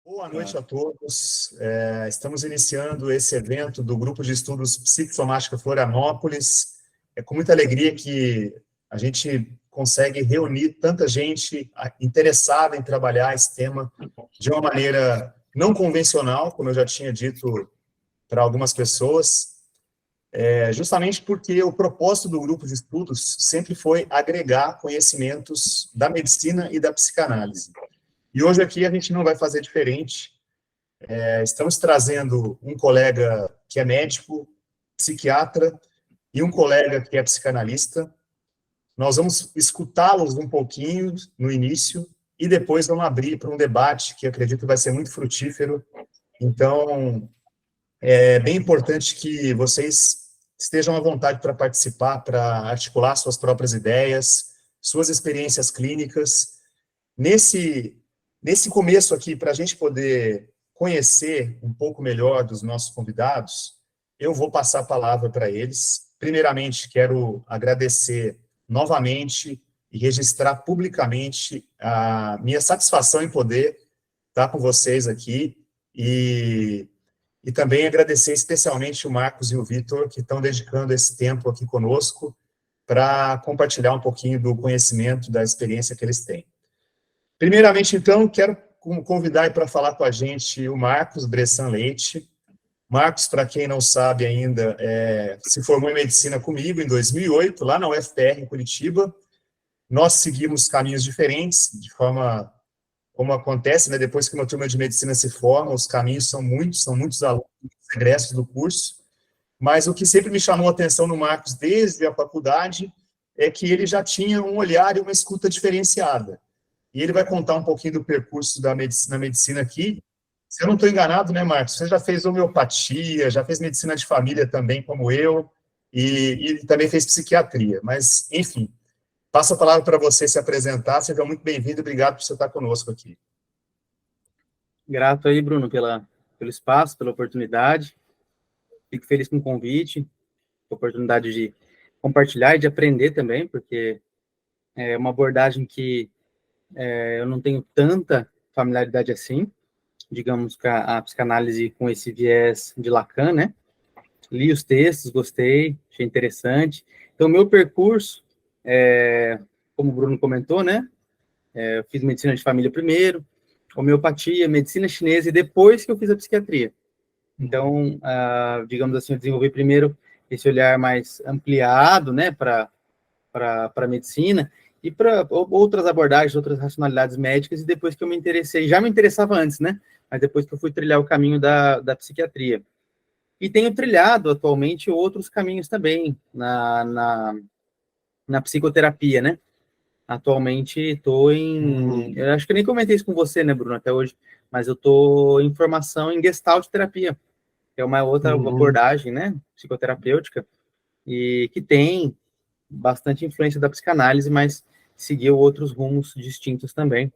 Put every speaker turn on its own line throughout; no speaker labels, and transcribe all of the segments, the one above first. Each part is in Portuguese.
Boa noite a todos. Estamos iniciando esse evento do Grupo de Estudos Psicossomática Florianópolis. É com muita alegria que a gente consegue reunir tanta gente interessada em trabalhar esse tema de uma maneira não convencional, como eu já tinha dito para algumas pessoas, justamente porque o propósito do grupo de estudos sempre foi agregar conhecimentos da medicina e da psicanálise. E hoje aqui a gente não vai fazer diferente. Estamos trazendo um colega que é médico, psiquiatra, e um colega que é psicanalista. Nós vamos escutá-los um pouquinho no início, e depois vamos abrir para um debate que acredito vai ser muito frutífero. Então, é bem importante que vocês estejam à vontade para participar, para articular suas próprias ideias, suas experiências clínicas. Nesse começo aqui, para a gente poder conhecer um pouco melhor dos nossos convidados, eu vou passar a palavra para eles. Primeiramente, quero agradecer novamente e registrar publicamente a minha satisfação em poder estar com vocês aqui e também agradecer especialmente o Marcos e o Vitor, que estão dedicando esse tempo aqui conosco para compartilhar um pouquinho do conhecimento, da experiência que eles têm. Primeiramente, então, quero convidar para falar com a gente o Marcos Bressan Leite. Marcos, para quem não sabe ainda, se formou em medicina comigo em 2008, lá na UFPR, em Curitiba. Nós seguimos caminhos diferentes, de forma como acontece, né? Depois que uma turma de medicina se forma, os caminhos são muitos alunos, egressos do curso. Mas o que sempre me chamou a atenção no Marcos, desde a faculdade, é que ele já tinha um olhar e uma escuta diferenciada. E ele vai contar um pouquinho do percurso da medicina aqui. Se eu não estou enganado, né, Marcos? Você já fez homeopatia, já fez medicina de família também, como eu, e também fez psiquiatria. Mas, enfim, passo a palavra para você se apresentar. Seja muito bem-vindo, obrigado por você estar conosco aqui.
Grato aí, Bruno, pelo espaço, pela oportunidade. Fico feliz com o convite, a oportunidade de compartilhar e de aprender também, porque é uma abordagem que eu não tenho tanta familiaridade assim, digamos, com a psicanálise com esse viés de Lacan, né? Li os textos, gostei, achei interessante. Então, meu percurso, como o Bruno comentou, né? Eu fiz medicina de família primeiro, homeopatia, medicina chinesa, e depois que eu fiz a psiquiatria. Então, digamos assim, eu desenvolvi primeiro esse olhar mais ampliado, né, para a medicina, e para outras abordagens, outras racionalidades médicas, e depois que eu me interessei, já me interessava antes, né, mas depois que eu fui trilhar o caminho da psiquiatria. E tenho trilhado atualmente outros caminhos também na psicoterapia, né. Atualmente estou eu acho que eu nem comentei isso com você, né, Bruno, até hoje, mas eu estou em formação em Gestalt terapia, que é uma outra abordagem, né, psicoterapêutica, e que tem bastante influência da psicanálise, mas seguiu outros rumos distintos também.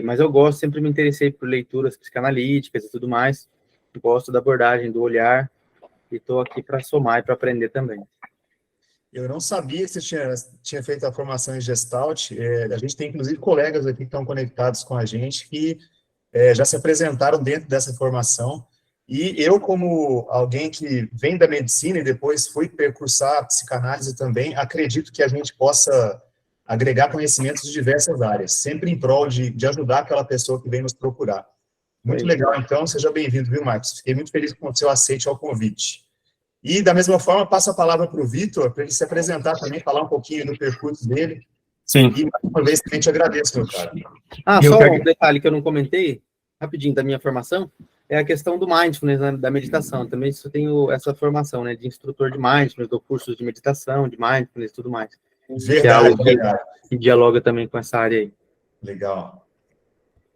Mas eu gosto, sempre me interessei por leituras psicanalíticas e tudo mais, gosto da abordagem, do olhar, e estou aqui para somar e para aprender também.
Eu não sabia que você tinha feito a formação em Gestalt. A gente tem, inclusive, colegas aqui que estão conectados com a gente que já se apresentaram dentro dessa formação. E eu, como alguém que vem da medicina e depois fui percursar a psicanálise também, acredito que a gente possa agregar conhecimentos de diversas áreas, sempre em prol de ajudar aquela pessoa que vem nos procurar. Muito legal, então, seja bem-vindo, viu, Marcos? Fiquei muito feliz com o seu aceite ao convite. E, da mesma forma, passo a palavra para o Vitor, para ele se apresentar também, falar um pouquinho do percurso dele.
Sim.
E, mais uma vez, também te agradeço, meu cara.
Só um detalhe que eu não comentei, rapidinho, da minha formação, é a questão do mindfulness, né, da meditação. Também eu tenho essa formação, né, de instrutor de mindfulness, dou cursos de meditação, de mindfulness e tudo mais.
Verdade,
que é algo que dialoga também com essa área aí.
Legal.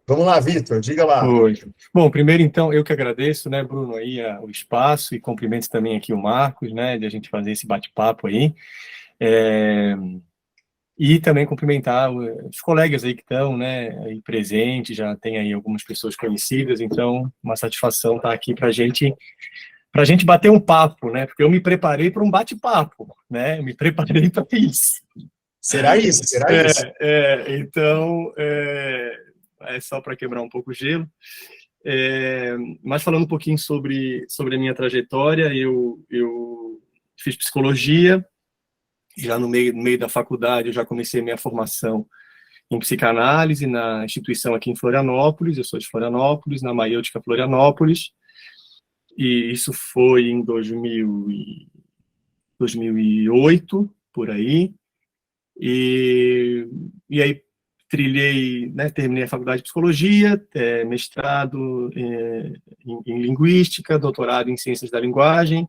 Vamos lá, Vitor, diga lá.
Oi. Bom, primeiro, então, eu que agradeço, né, Bruno, aí o espaço, e cumprimento também aqui o Marcos, né, de a gente fazer esse bate-papo aí. E também cumprimentar os colegas aí que estão, né, aí presentes, já tem aí algumas pessoas conhecidas, então, uma satisfação estar aqui para a gente bater um papo, né, porque eu me preparei para um bate-papo, né, eu me preparei para isso.
Será isso, será isso.
Então, é só para quebrar um pouco o gelo. Mas falando um pouquinho sobre a minha trajetória, eu fiz psicologia, já no meio da faculdade eu já comecei minha formação em psicanálise na instituição aqui em Florianópolis, eu sou de Florianópolis, na Maiêutica Florianópolis, e isso foi em 2008, por aí, e aí trilhei, né, terminei a faculdade de psicologia, mestrado em linguística, doutorado em ciências da linguagem,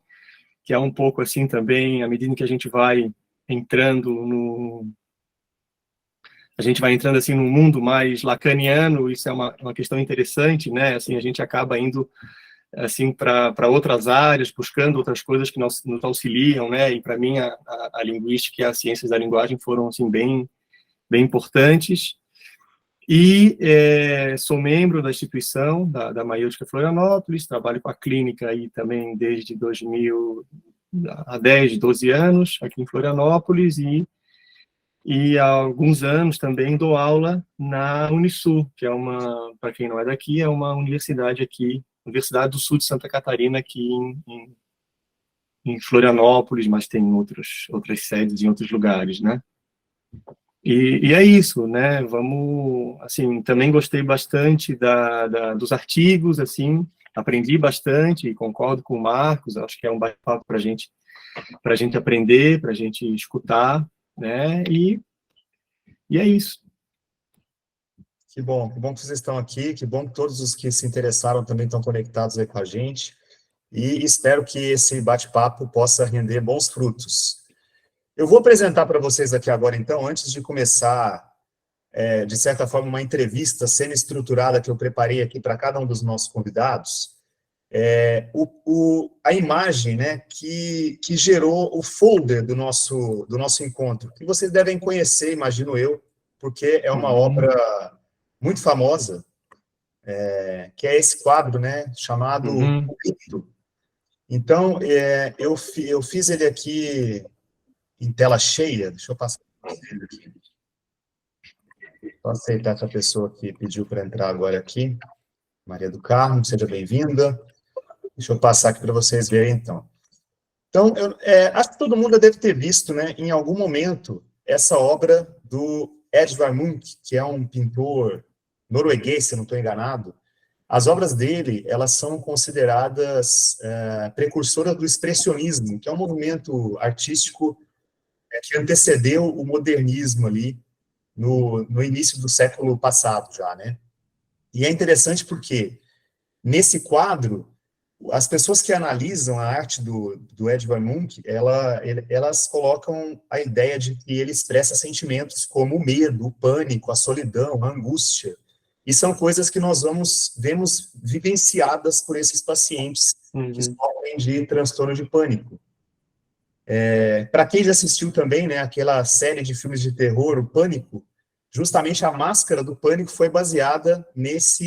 que é um pouco assim também, à medida que a gente vai entrando assim num mundo mais lacaniano, isso é uma questão interessante, né? Assim, a gente acaba indo assim para outras áreas, buscando outras coisas que nos auxiliam, né? E para mim a linguística e as ciências da linguagem foram assim bem importantes. E sou membro da instituição da Maiêutica Florianópolis, trabalho com a clínica aí também desde 2000, há 10, 12 anos aqui em Florianópolis, e há alguns anos também dou aula na Unisul, que é para quem não é daqui, é uma universidade aqui, Universidade do Sul de Santa Catarina, aqui em Florianópolis, mas tem outras sedes em outros lugares, né? E é isso, né? Vamos, assim, também gostei bastante dos artigos, assim, aprendi bastante e concordo com o Marcos, acho que é um bate-papo para a gente aprender, para a gente escutar, né? E é isso.
Que bom que vocês estão aqui, que bom que todos os que se interessaram também estão conectados aí com a gente, e espero que esse bate-papo possa render bons frutos. Eu vou apresentar para vocês aqui agora, então, antes de começar, de certa forma, uma entrevista semi-estruturada que eu preparei aqui para cada um dos nossos convidados, a imagem, né, que gerou o folder do nosso encontro, que vocês devem conhecer, imagino eu, porque é uma obra muito famosa, que é esse quadro, né, chamado O Grito. Então, eu fiz ele aqui em tela cheia, deixa eu passar ele aqui. Vou aceitar essa pessoa que pediu para entrar agora aqui, Maria do Carmo, seja bem-vinda. Deixa eu passar aqui para vocês verem, então. Então, acho que todo mundo deve ter visto, né, em algum momento, essa obra do Edvard Munch, que é um pintor norueguês, se não estou enganado. As obras dele, elas são consideradas precursoras do expressionismo, que é um movimento artístico que antecedeu o modernismo ali no início do século passado já, né? E é interessante porque, nesse quadro, as pessoas que analisam a arte do Edvard Munch, elas colocam a ideia de que ele expressa sentimentos como o medo, o pânico, a solidão, a angústia, e são coisas que nós vemos vivenciadas por esses pacientes que sofrem de transtorno de pânico. Para quem já assistiu também, né, aquela série de filmes de terror, o Pânico, justamente a máscara do Pânico foi baseada nessa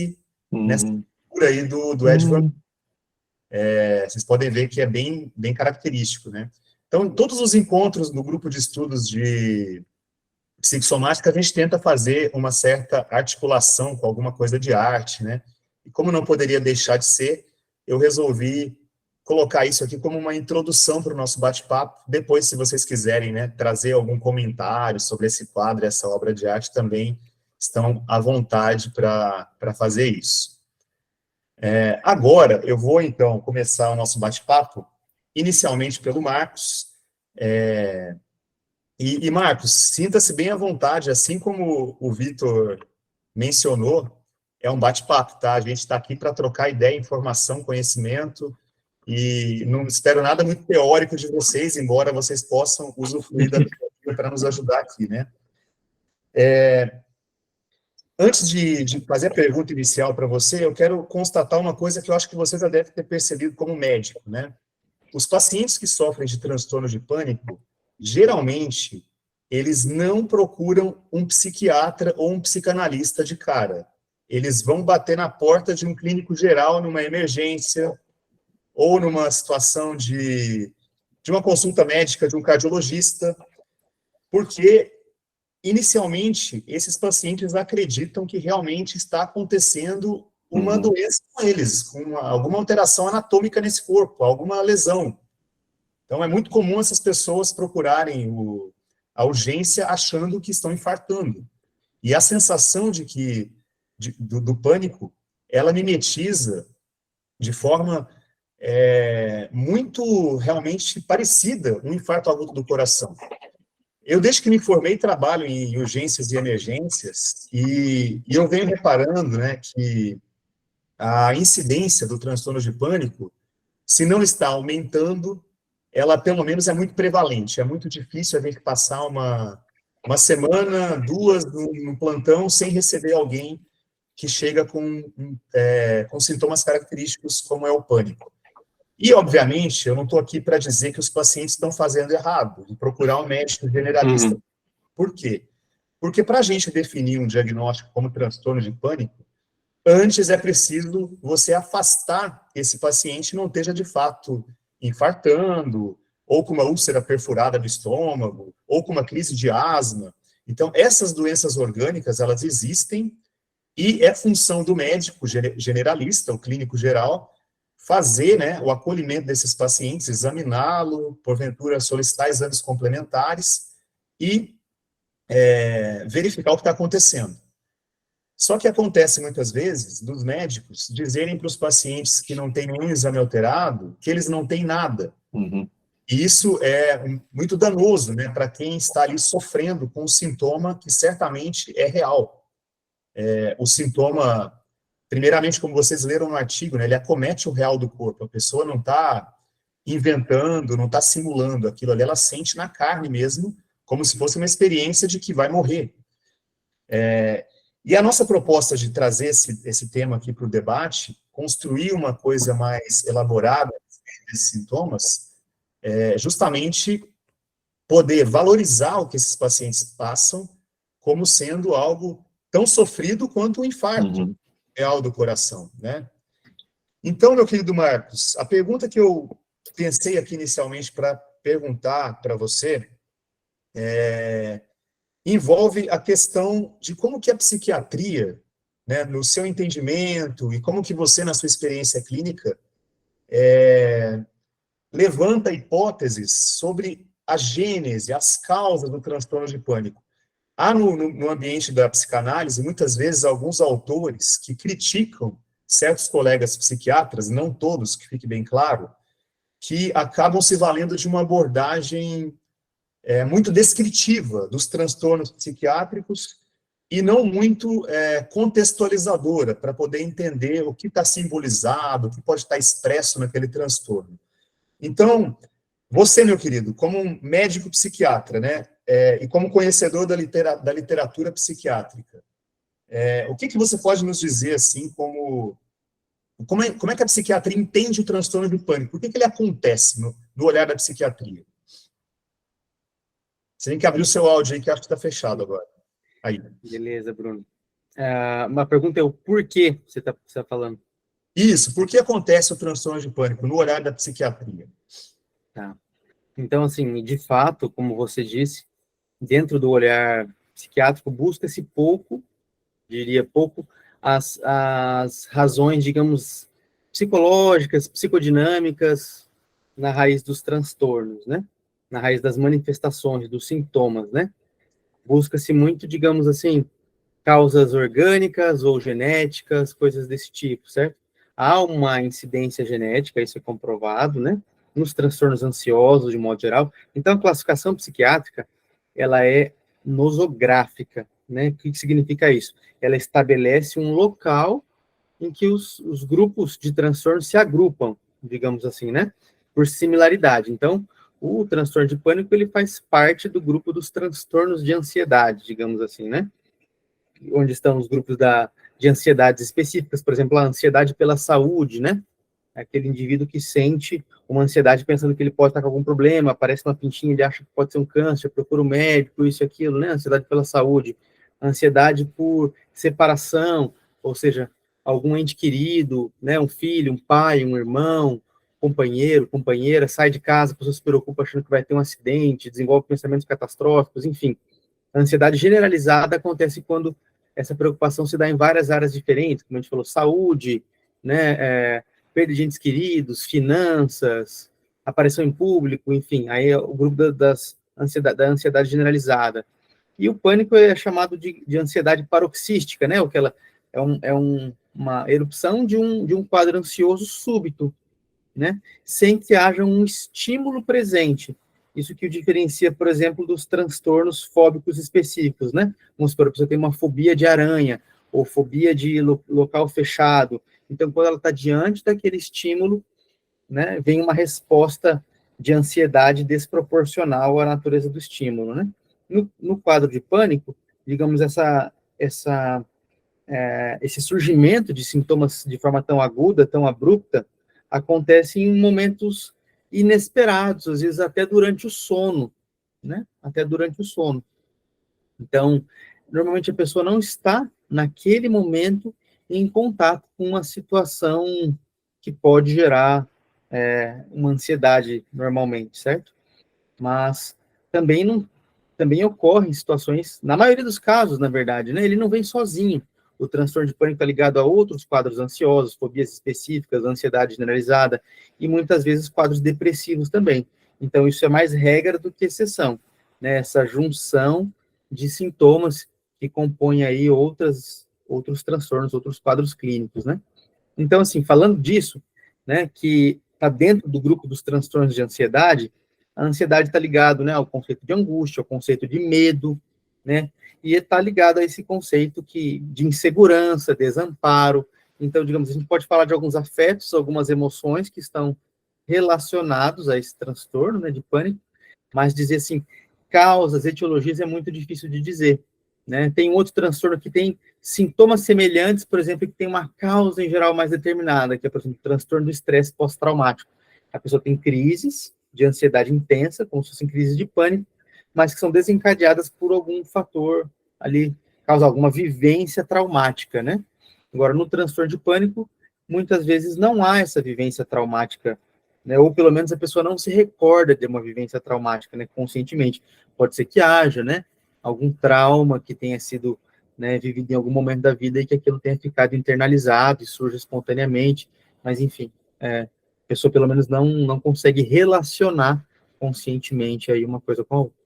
figura aí do Edvard. Vocês podem ver que é bem característico, né? Então, em todos os encontros no grupo de estudos de psicossomática, a gente tenta fazer uma certa articulação com alguma coisa de arte, né? E como não poderia deixar de ser, eu resolvi colocar isso aqui como uma introdução para o nosso bate-papo. Depois, se vocês quiserem, né, trazer algum comentário sobre esse quadro, essa obra de arte, também estão à vontade para fazer isso. Agora, eu vou, então, começar o nosso bate-papo, inicialmente pelo Marcos. E Marcos, sinta-se bem à vontade, assim como o Vitor mencionou, é um bate-papo, tá? A gente está aqui para trocar ideia, informação, conhecimento, e não espero nada muito teórico de vocês, embora vocês possam usufruir da teoria para nos ajudar aqui, né? Antes de fazer a pergunta inicial para você, eu quero constatar uma coisa que eu acho que você já deve ter percebido como médico, né? Os pacientes que sofrem de transtorno de pânico, geralmente, eles não procuram um psiquiatra ou um psicanalista de cara. Eles vão bater na porta de um clínico geral numa emergência ou numa situação de uma consulta médica de um cardiologista, porque inicialmente, esses pacientes acreditam que realmente está acontecendo uma doença com eles, com alguma alteração anatômica nesse corpo, alguma lesão. Então, é muito comum essas pessoas procurarem a urgência achando que estão infartando. E a sensação do pânico, ela mimetiza de forma muito realmente parecida um infarto agudo do coração. Eu, desde que me formei, trabalho em urgências e emergências, e eu venho reparando, né, que a incidência do transtorno de pânico, se não está aumentando, ela pelo menos é muito prevalente. É muito difícil a gente passar uma semana, duas, no plantão, sem receber alguém que chega com sintomas característicos como é o pânico. E, obviamente, eu não estou aqui para dizer que os pacientes estão fazendo errado, de procurar um médico generalista. Por quê? Porque para a gente definir um diagnóstico como transtorno de pânico, antes é preciso você afastar esse paciente não esteja, de fato, infartando, ou com uma úlcera perfurada do estômago, ou com uma crise de asma. Então, essas doenças orgânicas, elas existem, e é função do médico generalista, o clínico geral, fazer, né, o acolhimento desses pacientes, examiná-lo, porventura solicitar exames complementares e verificar o que está acontecendo. Só que acontece muitas vezes dos médicos dizerem para os pacientes que não têm nenhum exame alterado que eles não têm nada. E isso é muito danoso, né, para quem está ali sofrendo com um sintoma que certamente é real. O sintoma, primeiramente, como vocês leram no artigo, né, ele acomete o real do corpo. A pessoa não está inventando, não está simulando aquilo ali, ela sente na carne mesmo, como se fosse uma experiência de que vai morrer. E a nossa proposta de trazer esse tema aqui para o debate, construir uma coisa mais elaborada desses sintomas, é justamente poder valorizar o que esses pacientes passam como sendo algo tão sofrido quanto um infarto real do coração, né? Então, meu querido Marcos, a pergunta que eu pensei aqui inicialmente para perguntar para você envolve a questão de como que a psiquiatria, né, no seu entendimento, e como que você, na sua experiência clínica, levanta hipóteses sobre a gênese, as causas do transtorno de pânico. Há no ambiente da psicanálise, muitas vezes, alguns autores que criticam certos colegas psiquiatras, não todos, que fique bem claro, que acabam se valendo de uma abordagem muito descritiva dos transtornos psiquiátricos e não muito contextualizadora, para poder entender o que está simbolizado, o que pode estar expresso naquele transtorno. Então, você, meu querido, como um médico psiquiatra, né, e como conhecedor da literatura psiquiátrica, o que você pode nos dizer, assim, como é que a psiquiatria entende o transtorno de pânico? Por que ele acontece no olhar da psiquiatria? Você tem que abrir o seu áudio aí, que acho que está fechado agora. Aí.
Beleza, Bruno. Uma pergunta é o porquê você tá falando.
Isso, por que acontece o transtorno de pânico no olhar da psiquiatria?
Tá. Então, assim, de fato, como você disse, dentro do olhar psiquiátrico, busca-se pouco, as razões, digamos, psicológicas, psicodinâmicas na raiz dos transtornos, né? Na raiz das manifestações, dos sintomas, né? Busca-se muito, digamos assim, causas orgânicas ou genéticas, coisas desse tipo, certo? Há uma incidência genética, isso é comprovado, né? Nos transtornos ansiosos, de modo geral. Então, a classificação psiquiátrica, ela é nosográfica, né? O que significa isso? Ela estabelece um local em que os grupos de transtornos se agrupam, digamos assim, né? Por similaridade. Então, o transtorno de pânico, ele faz parte do grupo dos transtornos de ansiedade, digamos assim, né? Onde estão os grupos de ansiedades específicas, por exemplo, a ansiedade pela saúde, né? Aquele indivíduo que sente uma ansiedade pensando que ele pode estar com algum problema, aparece uma pintinha, ele acha que pode ser um câncer, procura um médico, isso e aquilo, né? Ansiedade pela saúde. Ansiedade por separação, ou seja, algum ente querido, né? Um filho, um pai, um irmão, companheiro, companheira, sai de casa, a pessoa se preocupa achando que vai ter um acidente, desenvolve pensamentos catastróficos, enfim. A ansiedade generalizada acontece quando essa preocupação se dá em várias áreas diferentes, como a gente falou, saúde, né, perda de entes queridos, finanças, aparição em público, enfim, aí é o grupo da ansiedade generalizada. E o pânico é chamado de ansiedade paroxística, né, o que ela uma erupção de um quadro ansioso súbito, né, sem que haja um estímulo presente. Isso que o diferencia, por exemplo, dos transtornos fóbicos específicos, né? Vamos supor, a pessoa tem uma fobia de aranha, ou fobia de local fechado. Então, quando ela está diante daquele estímulo, né, vem uma resposta de ansiedade desproporcional à natureza do estímulo, né? No quadro de pânico, digamos, esse surgimento de sintomas de forma tão aguda, tão abrupta, acontece em momentos inesperados, às vezes até durante o sono, né? Até durante o sono. Então, normalmente a pessoa não está, naquele momento, em contato com uma situação que pode gerar uma ansiedade normalmente, certo? Mas também ocorrem situações, na maioria dos casos, na verdade, né? Ele não vem sozinho. O transtorno de pânico está ligado a outros quadros ansiosos, fobias específicas, ansiedade generalizada, e muitas vezes quadros depressivos também. Então, isso é mais regra do que exceção, né? Essa junção de sintomas que compõem aí outros transtornos, outros quadros clínicos, né? Então, assim, falando disso, né, que está dentro do grupo dos transtornos de ansiedade, a ansiedade está ligado, né, ao conceito de angústia, ao conceito de medo, né, e está ligado a esse conceito de insegurança, desamparo. Então, digamos, a gente pode falar de alguns afetos, algumas emoções que estão relacionados a esse transtorno, né, de pânico, mas dizer assim, causas, etiologias é muito difícil de dizer, né? Tem outro transtorno que tem sintomas semelhantes, por exemplo, que tem uma causa em geral mais determinada, que é, por exemplo, o transtorno do estresse pós-traumático. A pessoa tem crises de ansiedade intensa, como se fossem crises de pânico, mas que são desencadeadas por algum fator ali, causa alguma vivência traumática, né? Agora, no transtorno de pânico, muitas vezes não há essa vivência traumática, né? Ou pelo menos a pessoa não se recorda de uma vivência traumática, né, conscientemente. Pode ser que haja, né, algum trauma que tenha sido, né, vivido em algum momento da vida e que aquilo tenha ficado internalizado e surja espontaneamente, mas enfim, a pessoa pelo menos não consegue relacionar conscientemente aí uma coisa com a outra.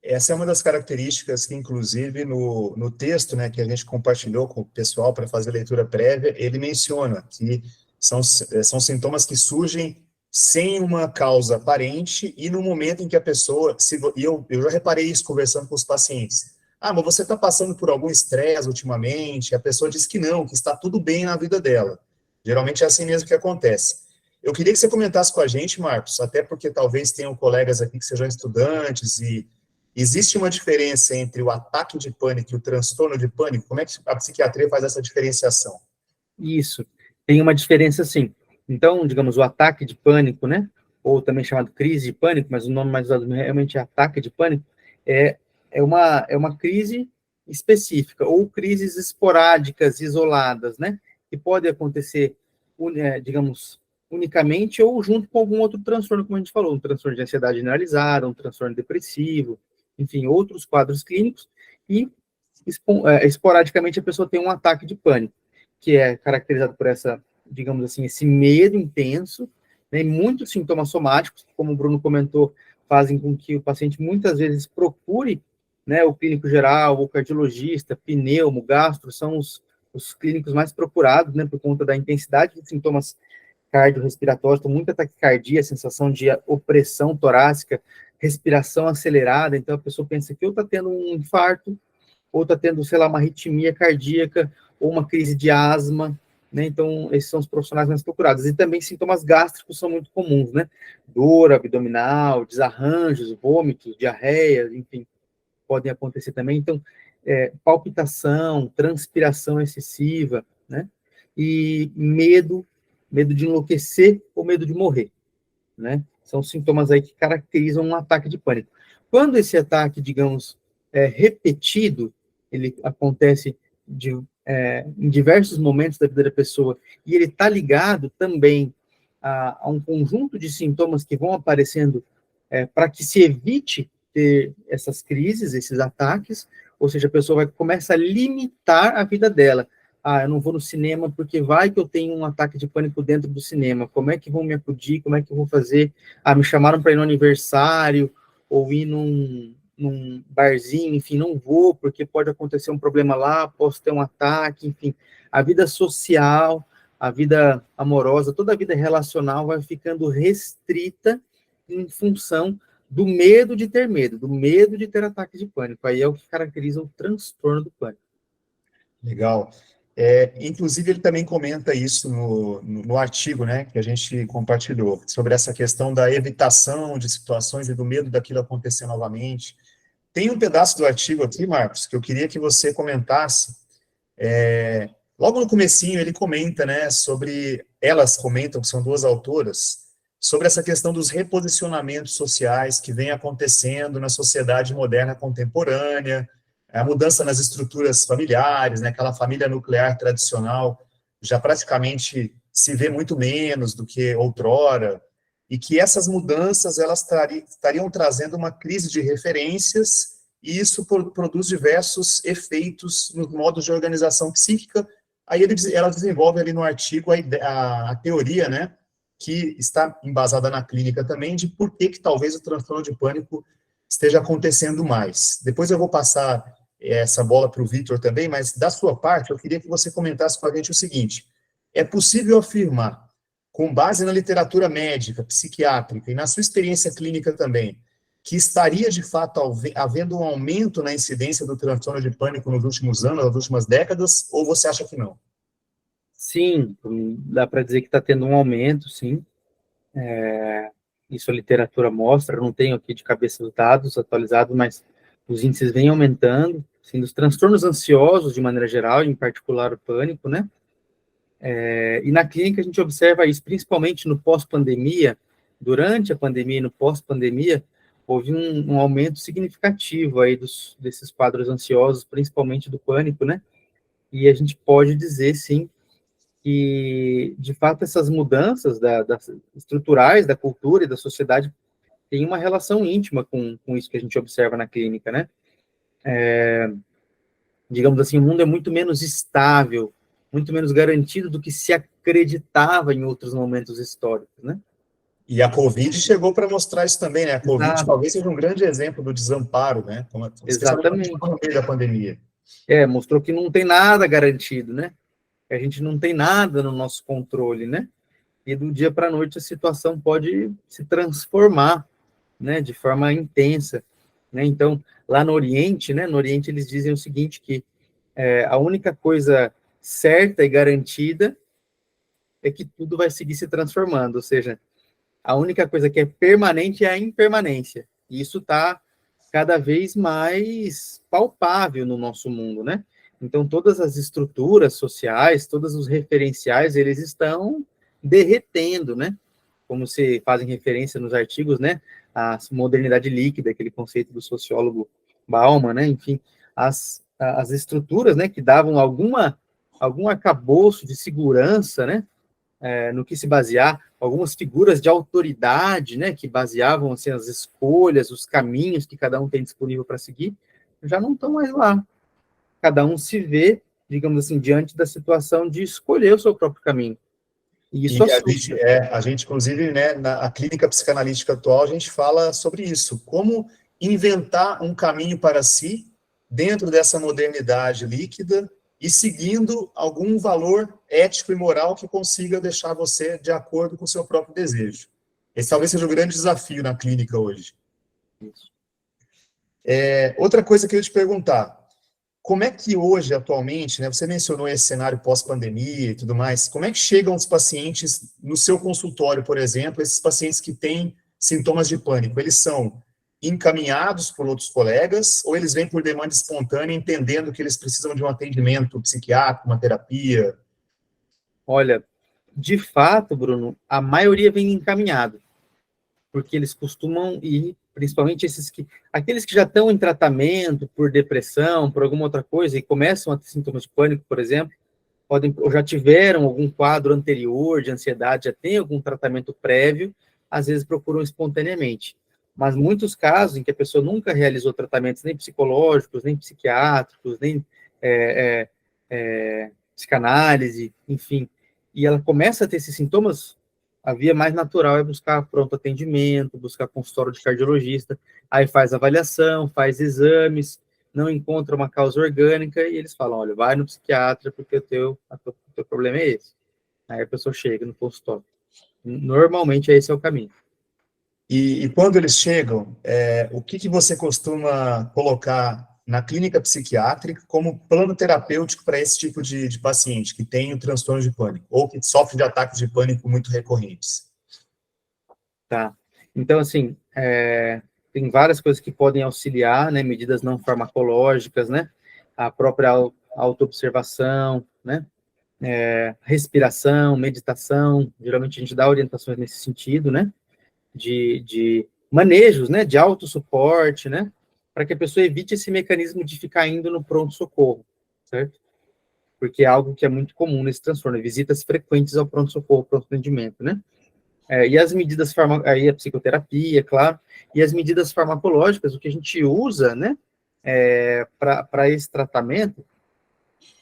Essa é uma das características que, inclusive, no texto, né, que a gente compartilhou com o pessoal para fazer leitura prévia, ele menciona que são sintomas que surgem sem uma causa aparente e no momento em que a pessoa... eu já reparei isso conversando com os pacientes. Ah, mas você está passando por algum estresse ultimamente? A pessoa diz que não, que está tudo bem na vida dela. Geralmente é assim mesmo que acontece. Eu queria que você comentasse com a gente, Marcos, até porque talvez tenham colegas aqui que sejam estudantes e existe uma diferença entre o ataque de pânico e o transtorno de pânico? Como é que a psiquiatria faz essa diferenciação?
Isso, tem uma diferença sim. Então, digamos, o ataque de pânico, né, ou também chamado crise de pânico, mas o nome mais usado realmente é ataque de pânico, é uma crise específica, ou crises esporádicas, isoladas, né, que podem acontecer, digamos, unicamente ou junto com algum outro transtorno, como a gente falou, um transtorno de ansiedade generalizada, um transtorno depressivo, enfim, outros quadros clínicos, e esporadicamente a pessoa tem um ataque de pânico, que é caracterizado por essa, digamos assim, esse medo intenso, né, e muitos sintomas somáticos, como o Bruno comentou, fazem com que o paciente muitas vezes procure, né, o clínico geral, o cardiologista, pneumo, gastro, são os clínicos mais procurados, né, por conta da intensidade de sintomas cardiorrespiratórios, então muita taquicardia, sensação de opressão torácica, respiração acelerada, então a pessoa pensa que ou está tendo um infarto, ou está tendo, sei lá, uma arritmia cardíaca, ou uma crise de asma, né? Então, esses são os profissionais mais procurados. E também sintomas gástricos são muito comuns, né? Dor abdominal, desarranjos, vômitos, diarreia, enfim, podem acontecer também. Então, palpitação, transpiração excessiva, né? E medo de enlouquecer ou medo de morrer, né? São sintomas aí que caracterizam um ataque de pânico. Quando esse ataque, digamos, é repetido, ele acontece em diversos momentos da vida da pessoa, e ele está ligado também a um conjunto de sintomas que vão aparecendo para que se evite ter essas crises, esses ataques, ou seja, a pessoa começa a limitar a vida dela. Ah, eu não vou no cinema porque vai que eu tenho um ataque de pânico dentro do cinema. Como é que vão me acudir? Como é que eu vou fazer? Ah, me chamaram para ir no aniversário ou ir num barzinho, enfim, não vou porque pode acontecer um problema lá, posso ter um ataque, enfim. A vida social, a vida amorosa, toda a vida relacional vai ficando restrita em função do medo de ter medo, do medo de ter ataque de pânico. Aí é o que caracteriza o transtorno do pânico.
Legal. Inclusive, ele também comenta isso no artigo, né, que a gente compartilhou, sobre essa questão da evitação de situações e do medo daquilo acontecer novamente. Tem um pedaço do artigo aqui, Marcos, que eu queria que você comentasse. Logo no comecinho, ele comenta, né, elas comentam, que são duas autoras, sobre essa questão dos reposicionamentos sociais que vem acontecendo na sociedade moderna contemporânea, a mudança nas estruturas familiares, né, aquela família nuclear tradicional já praticamente se vê muito menos do que outrora, e que essas mudanças elas estariam trazendo uma crise de referências, e isso produz diversos efeitos nos modos de organização psíquica. Aí ela desenvolve ali no artigo a teoria, né, que está embasada na clínica também, de por que talvez o transtorno de pânico esteja acontecendo mais. Depois eu vou passar essa bola para o Vitor também, mas da sua parte, eu queria que você comentasse com a gente o seguinte: é possível afirmar, com base na literatura médica, psiquiátrica e na sua experiência clínica também, que estaria de fato havendo um aumento na incidência do transtorno de pânico nos últimos anos, nas últimas décadas, ou você acha que não?
Sim, dá para dizer que está tendo um aumento, sim. Isso a literatura mostra, eu não tenho aqui de cabeça os dados atualizados, mas os índices vêm aumentando, assim, dos transtornos ansiosos, de maneira geral, em particular o pânico, né? E na clínica a gente observa isso, principalmente no pós-pandemia, durante a pandemia e no pós-pandemia, houve um aumento significativo aí desses quadros ansiosos, principalmente do pânico, né? E a gente pode dizer, sim, que, de fato, essas mudanças estruturais da cultura e da sociedade têm uma relação íntima com isso que a gente observa na clínica, né? Digamos assim, o mundo é muito menos estável, muito menos garantido do que se acreditava em outros momentos históricos, né?
E a Covid chegou para mostrar isso também, né? A Covid
Exato.
talvez seja um grande exemplo do desamparo, né? Especialmente
Exatamente.
no meio da pandemia.
Mostrou que não tem nada garantido, né? Que a gente não tem nada no nosso controle, né? E do dia para a noite a situação pode se transformar, né? De forma intensa, né? Então, lá no Oriente, né? No Oriente eles dizem o seguinte, que a única coisa certa e garantida é que tudo vai seguir se transformando, ou seja, a única coisa que é permanente é a impermanência. E isso está cada vez mais palpável no nosso mundo, né? Então, todas as estruturas sociais, todos os referenciais, eles estão derretendo, né? Como se fazem referência nos artigos, né? A modernidade líquida, aquele conceito do sociólogo Bauman, né? Enfim, as estruturas, né? Que davam algum arcabouço de segurança, né? No que se basear, algumas figuras de autoridade, né, que baseavam assim, as escolhas, os caminhos que cada um tem disponível para seguir, já não estão mais lá. Cada um se vê, digamos assim, diante da situação de escolher o seu próprio caminho. E isso assusta.
A gente, inclusive, né, na clínica psicanalítica atual, a gente fala sobre isso, como inventar um caminho para si dentro dessa modernidade líquida e seguindo algum valor ético e moral que consiga deixar você de acordo com o seu próprio desejo. Esse talvez seja o grande desafio na clínica hoje. Outra coisa que eu ia te perguntar, como é que hoje, atualmente, né, você mencionou esse cenário pós-pandemia e tudo mais, como é que chegam os pacientes no seu consultório, por exemplo, esses pacientes que têm sintomas de pânico? Eles são encaminhados por outros colegas, ou eles vêm por demanda espontânea, entendendo que eles precisam de um atendimento psiquiátrico, uma terapia?
Olha, de fato, Bruno, a maioria vem encaminhado, porque eles costumam ir, principalmente aqueles que já estão em tratamento por depressão, por alguma outra coisa, e começam a ter sintomas de pânico, por exemplo, ou já tiveram algum quadro anterior de ansiedade, já tem algum tratamento prévio, às vezes procuram espontaneamente. mas muitos casos em que a pessoa nunca realizou tratamentos nem psicológicos, nem psiquiátricos, nem psicanálise, enfim, e ela começa a ter esses sintomas, a via mais natural é buscar pronto atendimento, buscar consultório de cardiologista, aí faz avaliação, faz exames, não encontra uma causa orgânica, e eles falam, olha, vai no psiquiatra, porque o teu problema é esse. Aí a pessoa chega no consultório. Normalmente esse é o caminho.
E quando eles chegam, o que você costuma colocar na clínica psiquiátrica como plano terapêutico para esse tipo de paciente que tem o transtorno de pânico ou que sofre de ataques de pânico muito recorrentes?
Tá. Então, assim, tem várias coisas que podem auxiliar, né? Medidas não farmacológicas, né? A própria autoobservação, né? Respiração, meditação. Geralmente a gente dá orientações nesse sentido, né? De manejos, né? De autossuporte, né? Para que a pessoa evite esse mecanismo de ficar indo no pronto-socorro, certo? Porque é algo que é muito comum nesse transtorno, visitas frequentes ao pronto-socorro, pronto-atendimento, né? E as medidas aí a psicoterapia, claro, e as medidas farmacológicas, o que a gente usa, né, para esse tratamento,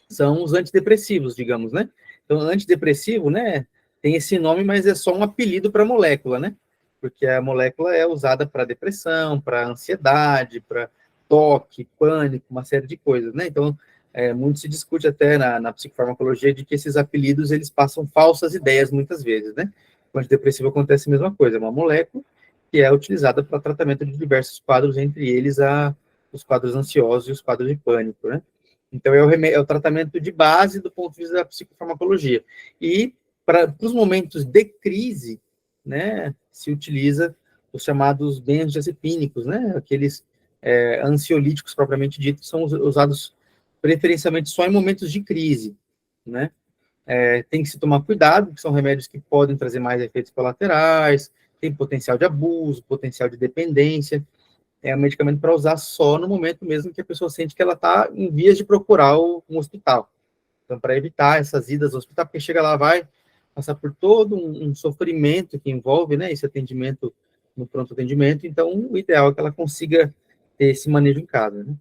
são os antidepressivos, digamos, né? Então, antidepressivo, né, tem esse nome, mas é só um apelido para a molécula, né? Porque a molécula é usada para depressão, para ansiedade, para toque, pânico, uma série de coisas, né? Então, muito se discute até na psicofarmacologia de que esses apelidos, eles passam falsas ideias muitas vezes, né? Com antidepressivo acontece a mesma coisa, é uma molécula que é utilizada para tratamento de diversos quadros, entre eles os quadros ansiosos e os quadros de pânico, né? Então, é o tratamento de base do ponto de vista da psicofarmacologia. E, para os momentos de crise, né, se utiliza os chamados benzodiazepínicos, né, aqueles ansiolíticos propriamente ditos, são usados preferencialmente só em momentos de crise, né? Tem que se tomar cuidado, porque são remédios que podem trazer mais efeitos colaterais, tem potencial de abuso, potencial de dependência. É um medicamento para usar só no momento mesmo que a pessoa sente que ela está em vias de procurar um hospital. Então, para evitar essas idas ao hospital, porque chega lá, vai passar por todo um sofrimento que envolve, né, esse atendimento no pronto atendimento. Então, o ideal é que ela consiga ter esse manejo em casa, né?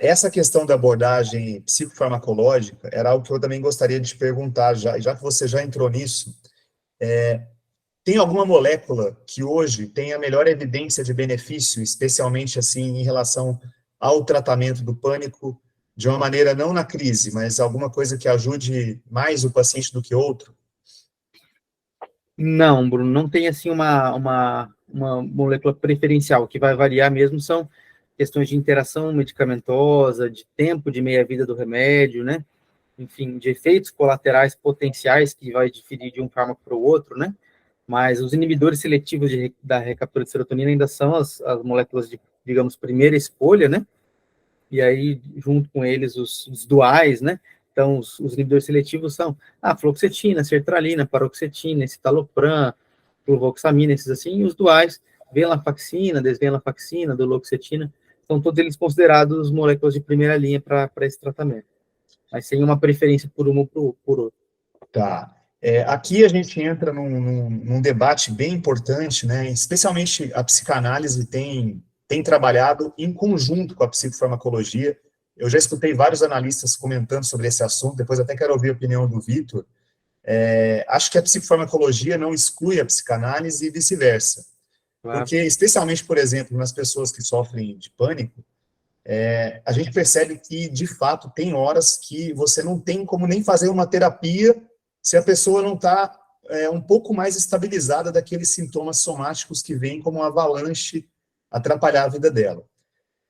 Essa questão da abordagem psicofarmacológica era algo que eu também gostaria de te perguntar, já que você já entrou nisso. Tem alguma molécula que hoje tem a melhor evidência de benefício, especialmente assim em relação ao tratamento do pânico, de uma maneira não na crise, mas alguma coisa que ajude mais o paciente do que outro?
Não, Bruno, não tem assim uma molécula preferencial. O que vai variar mesmo são questões de interação medicamentosa, de tempo de meia-vida do remédio, né? Enfim, de efeitos colaterais potenciais que vai diferir de um fármaco para o outro, né? Mas os inibidores seletivos da recaptura de serotonina ainda são as moléculas de, digamos, primeira escolha, né? E aí, junto com eles, os duais, né? Então, os inibidores seletivos são a fluoxetina, sertralina, paroxetina, escitalopram, fluvoxamina, esses assim, e os duais, venlafaxina, desvenlafaxina, duloxetina, são todos eles considerados moléculas de primeira linha para esse tratamento, mas sem uma preferência por uma ou por outra.
Tá. Aqui a gente entra num debate bem importante, né? Especialmente a psicanálise tem trabalhado em conjunto com a psicofarmacologia. Eu já escutei vários analistas comentando sobre esse assunto, depois até quero ouvir a opinião do Vitor. Acho que a psicofarmacologia não exclui a psicanálise e vice-versa.
Claro.
Porque, especialmente, por exemplo, nas pessoas que sofrem de pânico, a gente percebe que, de fato, tem horas que você não tem como nem fazer uma terapia se a pessoa não está um pouco mais estabilizada daqueles sintomas somáticos que vêm como uma avalanche atrapalhar a vida dela.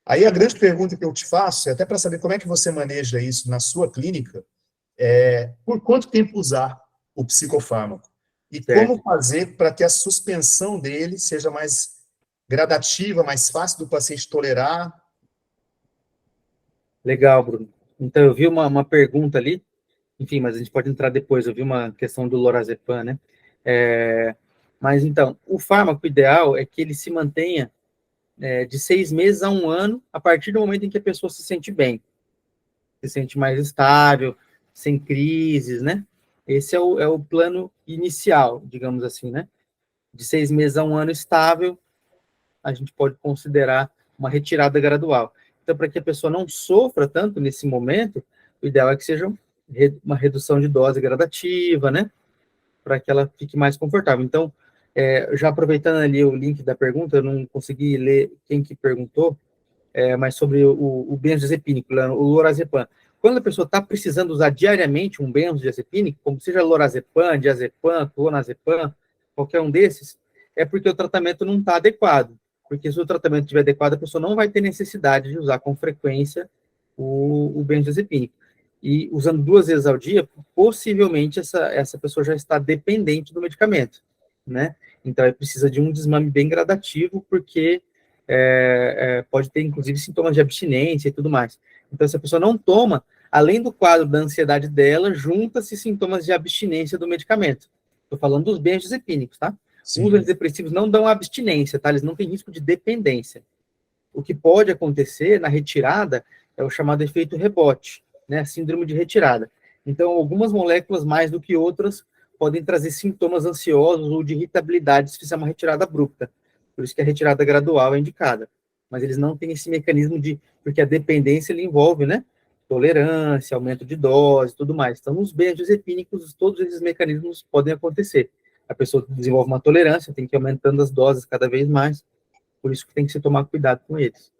Aí a grande pergunta que eu te faço, até para saber como é que você maneja isso na sua clínica, por quanto tempo usar o psicofármaco? E
Certo.
como fazer para que a suspensão dele seja mais gradativa, mais fácil do paciente tolerar?
Legal, Bruno. Então, eu vi uma pergunta ali, enfim, mas a gente pode entrar depois, eu vi uma questão do lorazepam, né? Mas, então, o fármaco ideal é que ele se mantenha de 6 meses a 1 ano, a partir do momento em que a pessoa se sente bem, se sente mais estável, sem crises, né? Esse é o plano inicial, digamos assim, né? de 6 meses a 1 ano estável, a gente pode considerar uma retirada gradual. Então, para que a pessoa não sofra tanto nesse momento, o ideal é que seja uma redução de dose gradativa, né? Para que ela fique mais confortável. Então, já aproveitando ali o link da pergunta, eu não consegui ler quem que perguntou, mas sobre o benzodiazepínico, o lorazepam. Quando a pessoa está precisando usar diariamente um benzodiazepínico, como seja lorazepam, diazepam, clonazepam, qualquer um desses, é porque o tratamento não está adequado. Porque se o tratamento estiver adequado, a pessoa não vai ter necessidade de usar com frequência o benzodiazepínico. E usando 2 vezes ao dia, possivelmente essa pessoa já está dependente do medicamento, né? Então, ela precisa de um desmame bem gradativo, porque pode ter, inclusive, sintomas de abstinência e tudo mais. Então, se a pessoa não toma, além do quadro da ansiedade dela, junta-se sintomas de abstinência do medicamento. Estou falando dos benzodiazepínicos, tá?
Sim.
Os antidepressivos não dão abstinência, tá? Eles não têm risco de dependência. O que pode acontecer na retirada é o chamado efeito rebote, né? Síndrome de retirada. Então, algumas moléculas, mais do que outras, podem trazer sintomas ansiosos ou de irritabilidade se fizer uma retirada abrupta. Por isso que a retirada gradual é indicada. Mas eles não têm esse mecanismo porque a dependência ele envolve, né? Tolerância, aumento de dose, tudo mais. Então, nos benzodiazepínicos, todos esses mecanismos podem acontecer. A pessoa desenvolve uma tolerância, tem que ir aumentando as doses cada vez mais. Por isso que tem que se tomar cuidado com eles.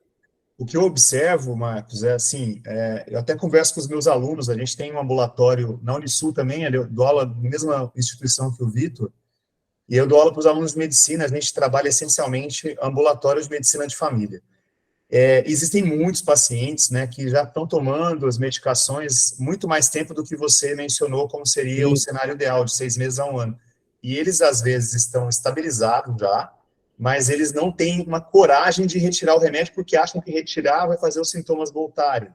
O que eu observo, Marcos, é assim, eu até converso com os meus alunos, a gente tem um ambulatório na Unisul também, eu dou aula na mesma instituição que o Vitor, e eu dou aula para os alunos de medicina, a gente trabalha essencialmente ambulatório de medicina de família. Existem muitos pacientes, né, que já estão tomando as medicações muito mais tempo do que você mencionou, como seria o cenário ideal, de 6 meses a 1 ano. E eles, às vezes, estão estabilizados já, mas eles não têm uma coragem de retirar o remédio porque acham que retirar vai fazer os sintomas voltarem.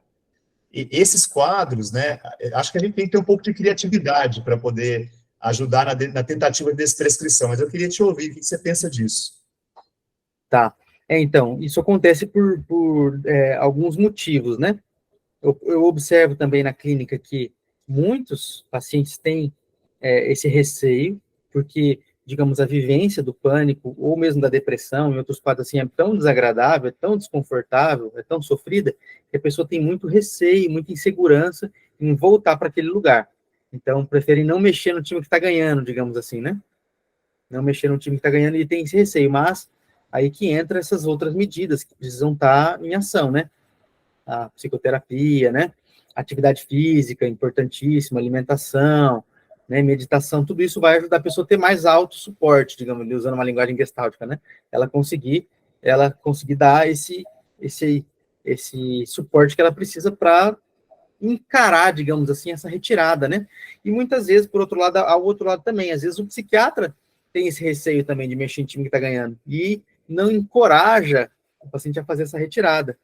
E esses quadros, né, acho que a gente tem que ter um pouco de criatividade para poder ajudar na tentativa de desprescrição, mas eu queria te ouvir, o que você pensa disso?
Tá. Então, isso acontece por alguns motivos, né? Eu observo também na clínica que muitos pacientes têm esse receio, porque, digamos, a vivência do pânico, ou mesmo da depressão, em outros quadros assim, é tão desagradável, é tão desconfortável, é tão sofrida, que a pessoa tem muito receio, muita insegurança em voltar para aquele lugar. Então, preferem não mexer no time que está ganhando, digamos assim, né? Não mexer no time que está ganhando e tem esse receio, mas aí que entra essas outras medidas que precisam estar em ação, né? A psicoterapia, né? Atividade física, importantíssima, alimentação, né? Meditação, tudo isso vai ajudar a pessoa a ter mais autossuporte, digamos, usando uma linguagem gestáltica, né? Ela conseguir dar esse suporte que ela precisa para encarar, digamos assim, essa retirada, né? E muitas vezes, por outro lado, ao outro lado também, às vezes o psiquiatra tem esse receio também de mexer em time que está ganhando e não encoraja o paciente a fazer essa retirada.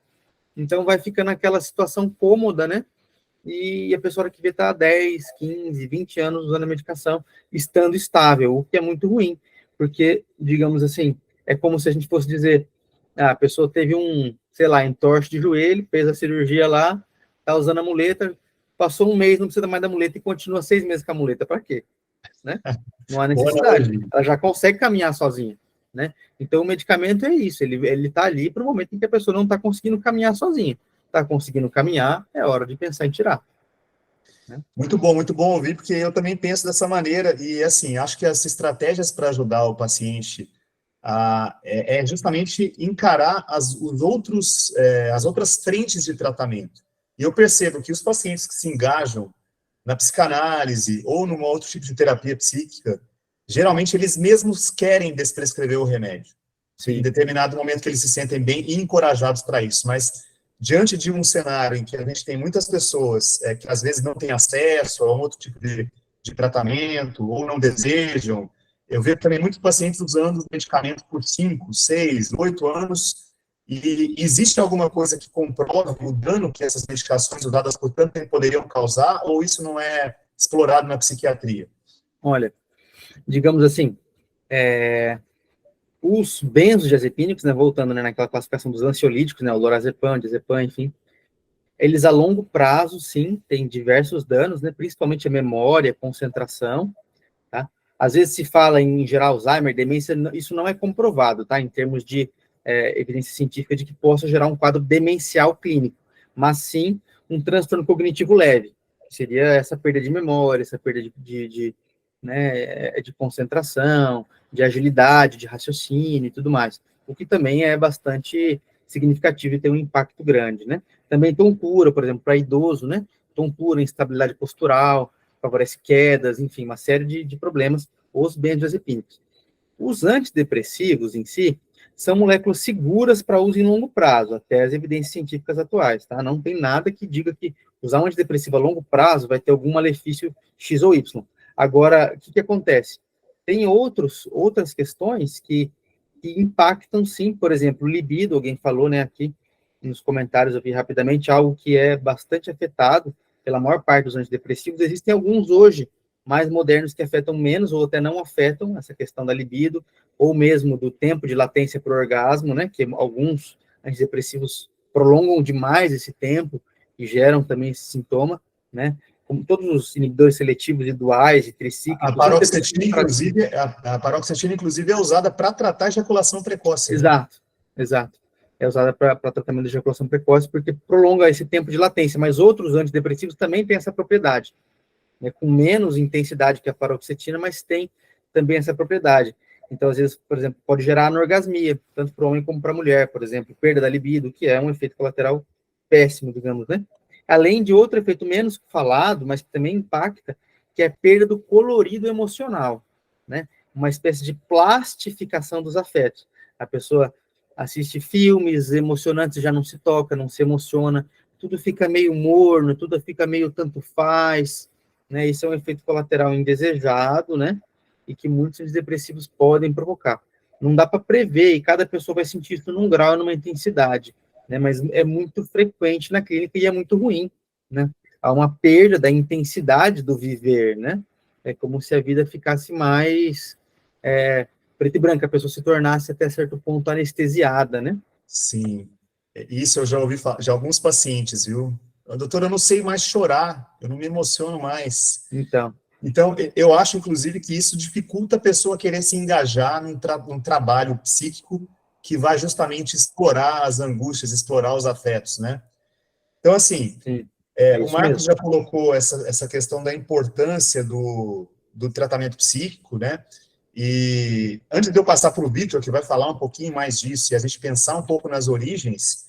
Então, vai ficando aquela situação cômoda, né? E a pessoa que vê está há 10, 15, 20 anos usando a medicação, estando estável, o que é muito ruim, porque, digamos assim, é como se a gente fosse dizer, a pessoa teve entorse de joelho, fez a cirurgia lá, está usando a muleta, passou um mês, não precisa mais da muleta e continua 6 meses com a muleta, para quê? Né? Não há necessidade, ela já consegue caminhar sozinha, né? Então, o medicamento é isso, ele está ali para o momento em que a pessoa não está conseguindo caminhar sozinha. Está conseguindo caminhar, é hora de pensar em tirar. Né?
Muito bom ouvir, porque eu também penso dessa maneira, e assim, acho que as estratégias para ajudar o paciente é justamente encarar as outras frentes de tratamento. E eu percebo que os pacientes que se engajam na psicanálise ou num outro tipo de terapia psíquica, geralmente eles mesmos querem desprescrever o remédio. Sim. Em determinado momento que eles se sentem bem e encorajados para isso, mas diante de um cenário em que a gente tem muitas pessoas que às vezes não têm acesso a um outro tipo de tratamento ou não desejam, eu vejo também muitos pacientes usando os medicamentos por 5, 6, 8 anos, e existe alguma coisa que comprove o dano que essas medicações usadas por tanto tempo poderiam causar, ou isso não é explorado na psiquiatria?
Olha, digamos assim, os benzodiazepínicos, né, voltando, né, naquela classificação dos ansiolíticos, né, o lorazepam, diazepam, enfim, eles a longo prazo, sim, têm diversos danos, né, principalmente a memória, concentração, tá? Às vezes se fala em gerar Alzheimer, demência, isso não é comprovado, tá? Em termos de evidência científica de que possa gerar um quadro demencial clínico, mas sim um transtorno cognitivo leve, que seria essa perda de memória, essa perda de concentração, de agilidade, de raciocínio e tudo mais, o que também é bastante significativo e tem um impacto grande, né? Também tontura, por exemplo, para idoso, né? Tontura, instabilidade postural, favorece quedas, enfim, uma série de problemas, os benzodiazepínicos. Os antidepressivos em si são moléculas seguras para uso em longo prazo, até as evidências científicas atuais, tá? Não tem nada que diga que usar um antidepressivo a longo prazo vai ter algum malefício X ou Y. Agora, o que acontece? Tem outras questões que impactam, sim, por exemplo, libido, alguém falou, né, aqui nos comentários, eu vi rapidamente, algo que é bastante afetado pela maior parte dos antidepressivos. Existem alguns hoje mais modernos que afetam menos ou até não afetam essa questão da libido, ou mesmo do tempo de latência para o orgasmo, né, que alguns antidepressivos prolongam demais esse tempo e geram também esse sintoma, né, como todos os inibidores seletivos e duais e tricíclicos.
A paroxetina, inclusive, é usada para tratar a ejaculação precoce.
Exato, né? Exato. É usada para tratamento de ejaculação precoce porque prolonga esse tempo de latência, mas outros antidepressivos também têm essa propriedade, né, com menos intensidade que a paroxetina, mas tem também essa propriedade. Então, às vezes, por exemplo, pode gerar anorgasmia, tanto para o homem como para a mulher, por exemplo, perda da libido, que é um efeito colateral péssimo, digamos, né? Além de outro efeito menos falado, mas que também impacta, que é a perda do colorido emocional, né? Uma espécie de plastificação dos afetos. A pessoa assiste filmes emocionantes e já não se toca, não se emociona, tudo fica meio morno, tudo fica meio tanto faz, né? Isso é um efeito colateral indesejado, né? E que muitos depressivos podem provocar. Não dá para prever, e cada pessoa vai sentir isso num grau, numa intensidade, né? Mas é muito frequente na clínica e é muito ruim, né? Há uma perda da intensidade do viver, né? É como se a vida ficasse mais preto e branco, a pessoa se tornasse até certo ponto anestesiada, né?
Sim, isso eu já ouvi de alguns pacientes, viu? Doutor, eu não sei mais chorar, eu não me emociono mais. Então, eu acho, inclusive, que isso dificulta a pessoa querer se engajar num trabalho psíquico que vai justamente explorar as angústias, explorar os afetos, né? Então, assim, o Marcos já colocou essa questão da importância do tratamento psíquico, né? E antes de eu passar para o Vitor, que vai falar um pouquinho mais disso, e a gente pensar um pouco nas origens,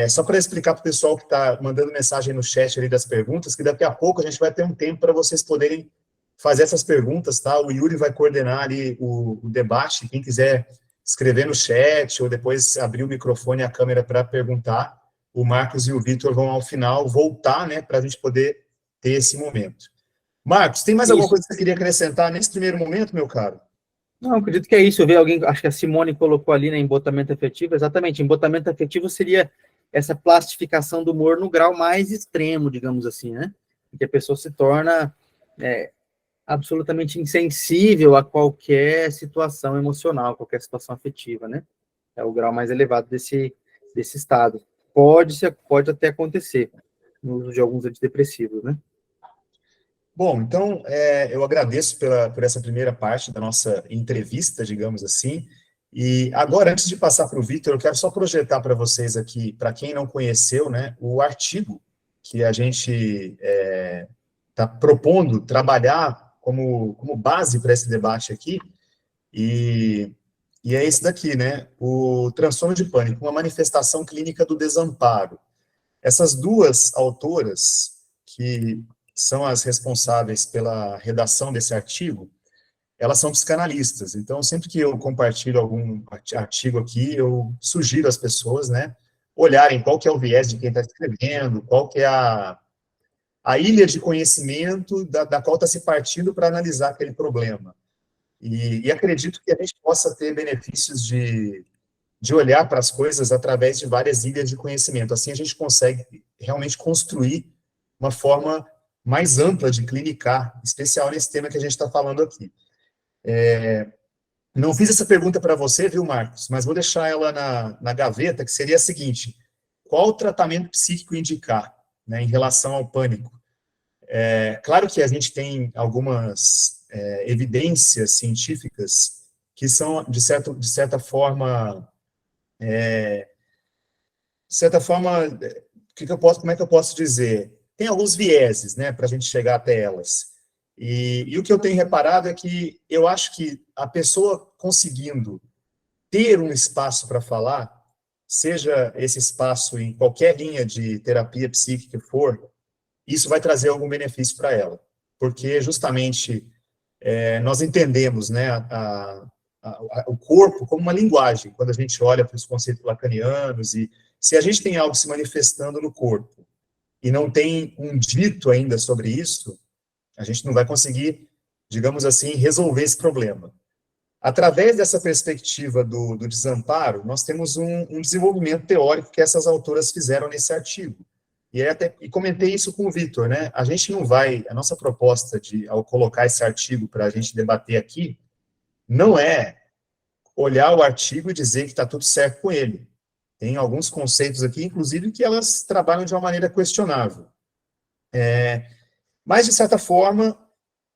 só para explicar para o pessoal que está mandando mensagem no chat ali das perguntas, que daqui a pouco a gente vai ter um tempo para vocês poderem fazer essas perguntas, tá? O Yuri vai coordenar ali o debate, quem quiser escrever no chat, ou depois abrir o microfone e a câmera para perguntar, o Marcos e o Vitor vão, ao final, voltar, né, para a gente poder ter esse momento. Marcos, tem mais alguma coisa que você queria acrescentar nesse primeiro momento, meu caro?
Não, acredito que é isso. Eu vi alguém, acho que a Simone colocou ali, né, embotamento afetivo. Exatamente, embotamento afetivo seria essa plastificação do humor no grau mais extremo, digamos assim, né? Em que a pessoa se torna absolutamente insensível a qualquer situação emocional, qualquer situação afetiva, né? É o grau mais elevado desse estado. Pode até acontecer no uso de alguns antidepressivos, né?
Bom, então, eu agradeço por essa primeira parte da nossa entrevista, digamos assim, e agora, antes de passar para o Vitor, eu quero só projetar para vocês aqui, para quem não conheceu, né, o artigo que a gente está propondo trabalhar como base para esse debate aqui, e é esse daqui, né, o transtorno de pânico, uma manifestação clínica do desamparo. Essas duas autoras, que são as responsáveis pela redação desse artigo, elas são psicanalistas. Então, sempre que eu compartilho algum artigo aqui, eu sugiro às pessoas, né, olharem qual que é o viés de quem está escrevendo, qual que é a ilha de conhecimento da qual está se partindo para analisar aquele problema. E acredito que a gente possa ter benefícios de olhar para as coisas através de várias ilhas de conhecimento. Assim, a gente consegue realmente construir uma forma mais ampla de clinicar, especial nesse tema que a gente está falando aqui. Não fiz essa pergunta para você, viu, Marcos? Mas vou deixar ela na gaveta, que seria a seguinte: qual o tratamento psíquico indicar, né, em relação ao pânico? Claro que a gente tem algumas evidências científicas que são, de certa forma, como é que eu posso dizer? Tem alguns vieses, né, para a gente chegar até elas. E o que eu tenho reparado é que eu acho que a pessoa conseguindo ter um espaço para falar, seja esse espaço em qualquer linha de terapia psíquica que for, isso vai trazer algum benefício para ela. Porque, justamente, nós entendemos, né, o corpo como uma linguagem, quando a gente olha para os conceitos lacanianos, e se a gente tem algo se manifestando no corpo e não tem um dito ainda sobre isso, a gente não vai conseguir, digamos assim, resolver esse problema. Através dessa perspectiva do desamparo, nós temos um desenvolvimento teórico que essas autoras fizeram nesse artigo. E comentei isso com o Vitor, né? A gente não vai, a nossa proposta ao colocar esse artigo para a gente debater aqui, não é olhar o artigo e dizer que está tudo certo com ele. Tem alguns conceitos aqui, inclusive, que elas trabalham de uma maneira questionável. Mas, de certa forma,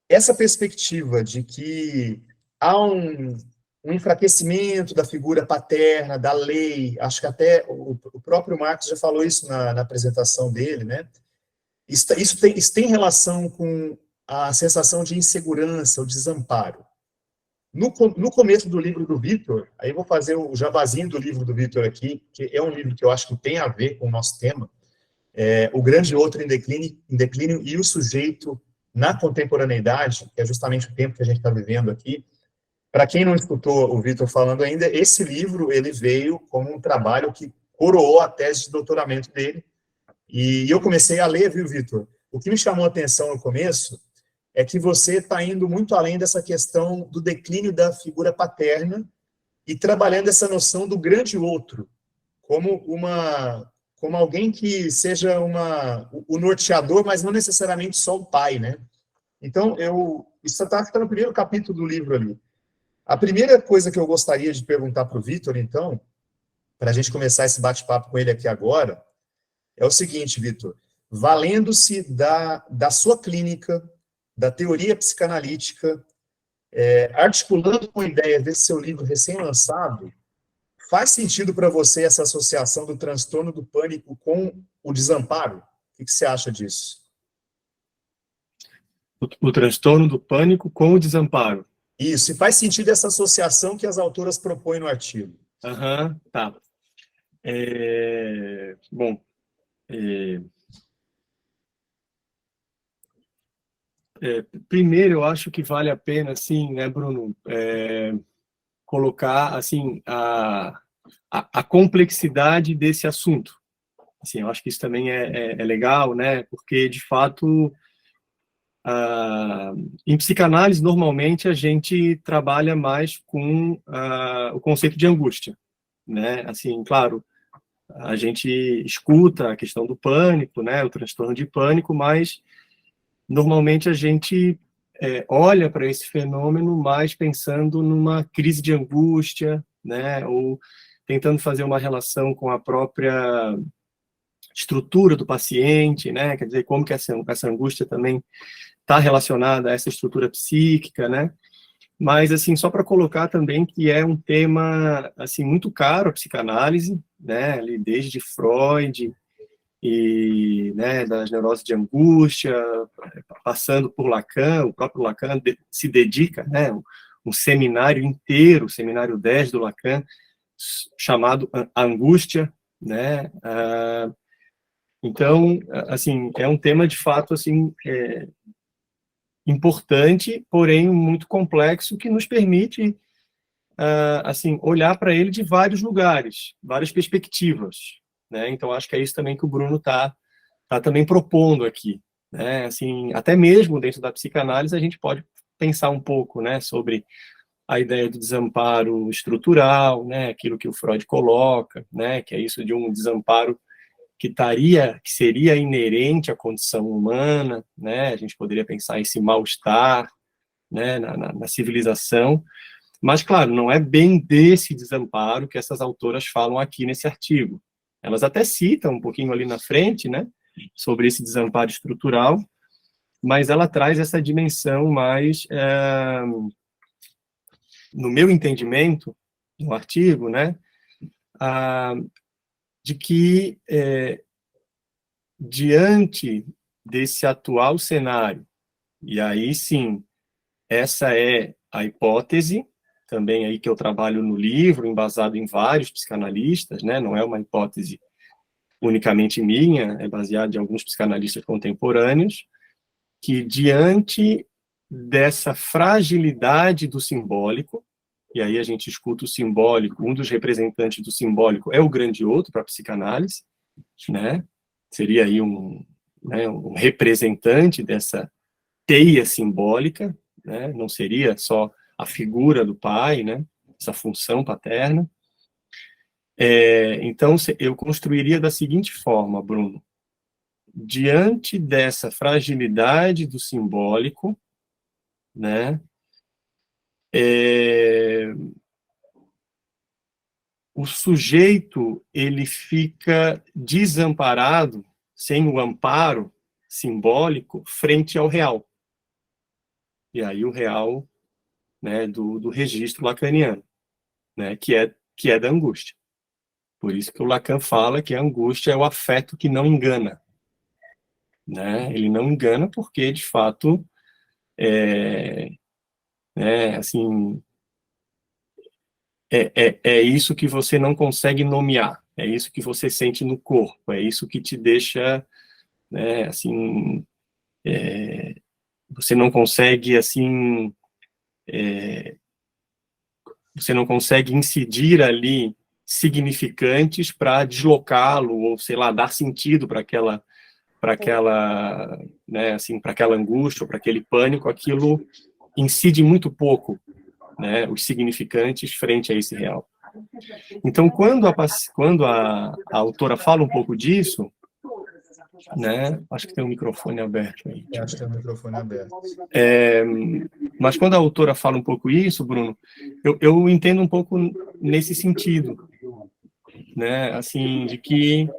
essa perspectiva de que há um enfraquecimento da figura paterna, da lei, acho que até o próprio Marx já falou isso na apresentação dele, né? Isso tem relação com a sensação de insegurança, o desamparo. No começo do livro do Vitor, aí eu vou fazer o jabazinho do livro do Vitor aqui, que é um livro que eu acho que tem a ver com o nosso tema, O Grande Outro em Declínio e o Sujeito na Contemporaneidade, que é justamente o tempo que a gente está vivendo aqui. Para quem não escutou o Vitor falando ainda, esse livro ele veio como um trabalho que coroou a tese de doutoramento dele, e eu comecei a ler, viu, Vitor? O que me chamou a atenção no começo é que você está indo muito além dessa questão do declínio da figura paterna e trabalhando essa noção do grande outro, como alguém que seja o norteador, mas não necessariamente só o pai, né? Então, isso está no primeiro capítulo do livro ali. A primeira coisa que eu gostaria de perguntar para o Vitor, então, para a gente começar esse bate-papo com ele aqui agora, é o seguinte, Vitor, valendo-se da sua clínica, da teoria psicanalítica, articulando com a ideia desse seu livro recém-lançado, faz sentido para você essa associação do transtorno do pânico com o desamparo? O que você acha disso?
O transtorno do pânico com o desamparo.
Isso, e faz sentido essa associação que as autoras propõem no artigo.
Tá. Bom, primeiro eu acho que vale a pena, assim, né, Bruno, colocar, assim, a complexidade desse assunto. Assim, eu acho que isso também é legal, né, porque, de fato, em psicanálise, normalmente, a gente trabalha mais com o conceito de angústia, né? Assim, claro, a gente escuta a questão do pânico, né? O transtorno de pânico, mas, normalmente, a gente olha para esse fenômeno mais pensando numa crise de angústia, né? Ou tentando fazer uma relação com a própria estrutura do paciente, né? Quer dizer, como que essa angústia também está relacionada a essa estrutura psíquica, né? Mas, assim, só para colocar também que é um tema, assim, muito caro a psicanálise, né? Ali desde Freud e, né, das neuroses de angústia, passando por Lacan, o próprio Lacan se dedica, né? Um seminário inteiro, o seminário 10 do Lacan, chamado Angústia, né? Então, assim, é um tema, de fato, assim, importante, porém muito complexo, que nos permite, assim, olhar para ele de vários lugares, várias perspectivas, né? Então, acho que é isso também que o Bruno está também propondo aqui, né? Assim, até mesmo dentro da psicanálise, a gente pode pensar um pouco, né, sobre a ideia do desamparo estrutural, né, aquilo que o Freud coloca, né, que é isso de um desamparo que seria inerente à condição humana, né? A gente poderia pensar esse mal-estar, né, na civilização, mas, claro, não é bem desse desamparo que essas autoras falam aqui nesse artigo. Elas até citam um pouquinho ali na frente, né, sobre esse desamparo estrutural, mas ela traz essa dimensão mais, no meu entendimento, no artigo, né, de que, diante desse atual cenário, e aí sim, essa é a hipótese, também aí que eu trabalho no livro, embasado em vários psicanalistas, né, não é uma hipótese unicamente minha, é baseada em alguns psicanalistas contemporâneos, que diante dessa fragilidade do simbólico, e aí a gente escuta o simbólico, um dos representantes do simbólico é o grande outro para a psicanálise, né? Seria aí um representante dessa teia simbólica, né? Não seria só a figura do pai, né? Essa função paterna. Então, eu construiria da seguinte forma, Bruno: diante dessa fragilidade do simbólico, né, o sujeito ele fica desamparado, sem o amparo simbólico, frente ao real. E aí o real, né, do registro lacaniano, né, que é da angústia. Por isso que o Lacan fala que a angústia é o afeto que não engana. Né? Ele não engana porque, de fato, assim, é isso que você não consegue nomear, é isso que você sente no corpo, é isso que te deixa, né, assim, você não consegue, assim, você não consegue incidir ali significantes para deslocá-lo, ou, sei lá, dar sentido para aquela, né, assim, para aquela angústia, para aquele pânico. Aquilo incide muito pouco, né, os significantes frente a esse real. Então, quando a autora fala um pouco disso, né, acho que tem um microfone aberto aí.
Eu acho que tem o microfone aberto.
Mas quando a autora fala um pouco isso, Bruno, eu entendo um pouco nesse sentido, né, assim, de que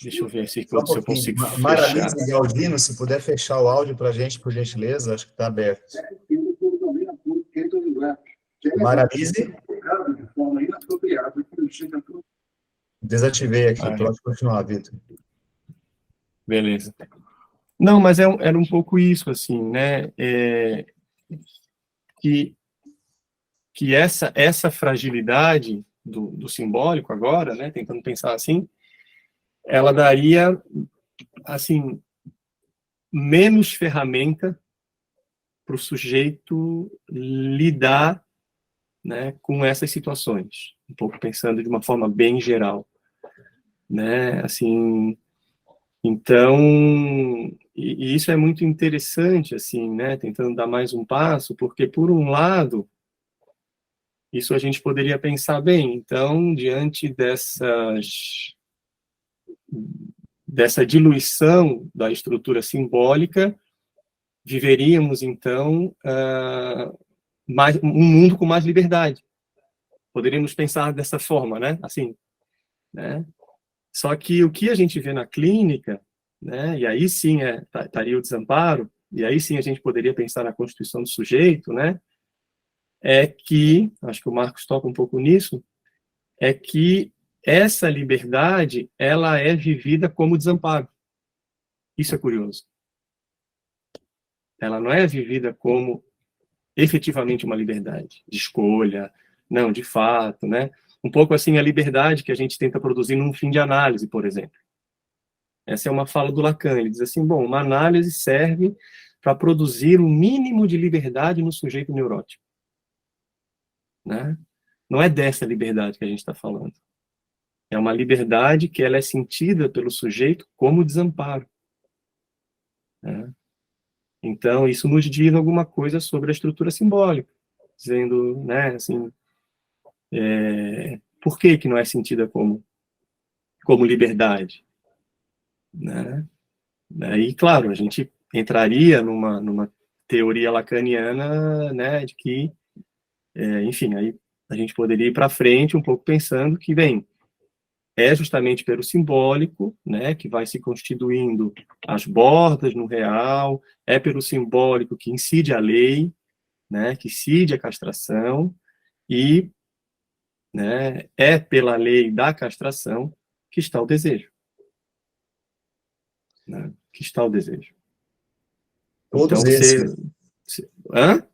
deixa eu ver se eu consigo fechar.
Maralise e Galdino, se puder fechar o áudio para a gente, por gentileza, acho que está aberto. Maralise? Desativei aqui, pode continuar, Vitor.
Beleza. Não, mas era um pouco isso, assim, né, que essa fragilidade do simbólico agora, né, tentando pensar assim, ela daria, assim, menos ferramenta para o sujeito lidar, né, com essas situações, um pouco pensando de uma forma bem geral, né, assim, então, e isso é muito interessante, assim, né, tentando dar mais um passo, porque, por um lado, isso a gente poderia pensar bem, então, diante dessa diluição da estrutura simbólica, viveríamos, então, um mundo com mais liberdade. Poderíamos pensar dessa forma, né? Assim, né? Só que o que a gente vê na clínica, né? E aí sim estaria o desamparo, e aí sim a gente poderia pensar na constituição do sujeito, né? É que, acho que o Marcos toca um pouco nisso, é que essa liberdade, ela é vivida como desamparo. Isso é curioso. Ela não é vivida como efetivamente uma liberdade de escolha, não, de fato, né? Um pouco assim a liberdade que a gente tenta produzir num fim de análise, por exemplo. Essa é uma fala do Lacan. Ele diz assim, bom, uma análise serve para produzir um mínimo de liberdade no sujeito neurótico. Né? Não é dessa liberdade que a gente está falando. É uma liberdade que ela é sentida pelo sujeito como desamparo. Né? Então, isso nos diz alguma coisa sobre a estrutura simbólica, dizendo, né, assim, por que não é sentida como liberdade? Né? E, claro, a gente entraria numa teoria lacaniana, né, de que, enfim, aí a gente poderia ir para frente um pouco pensando que, bem, é justamente pelo simbólico, né, que vai se constituindo as bordas no real, é pelo simbólico que incide a lei, né, que incide a castração, e, né, é pela lei da castração que está o desejo. Né, que está o desejo.
Todos
Então,
esses.
Hã?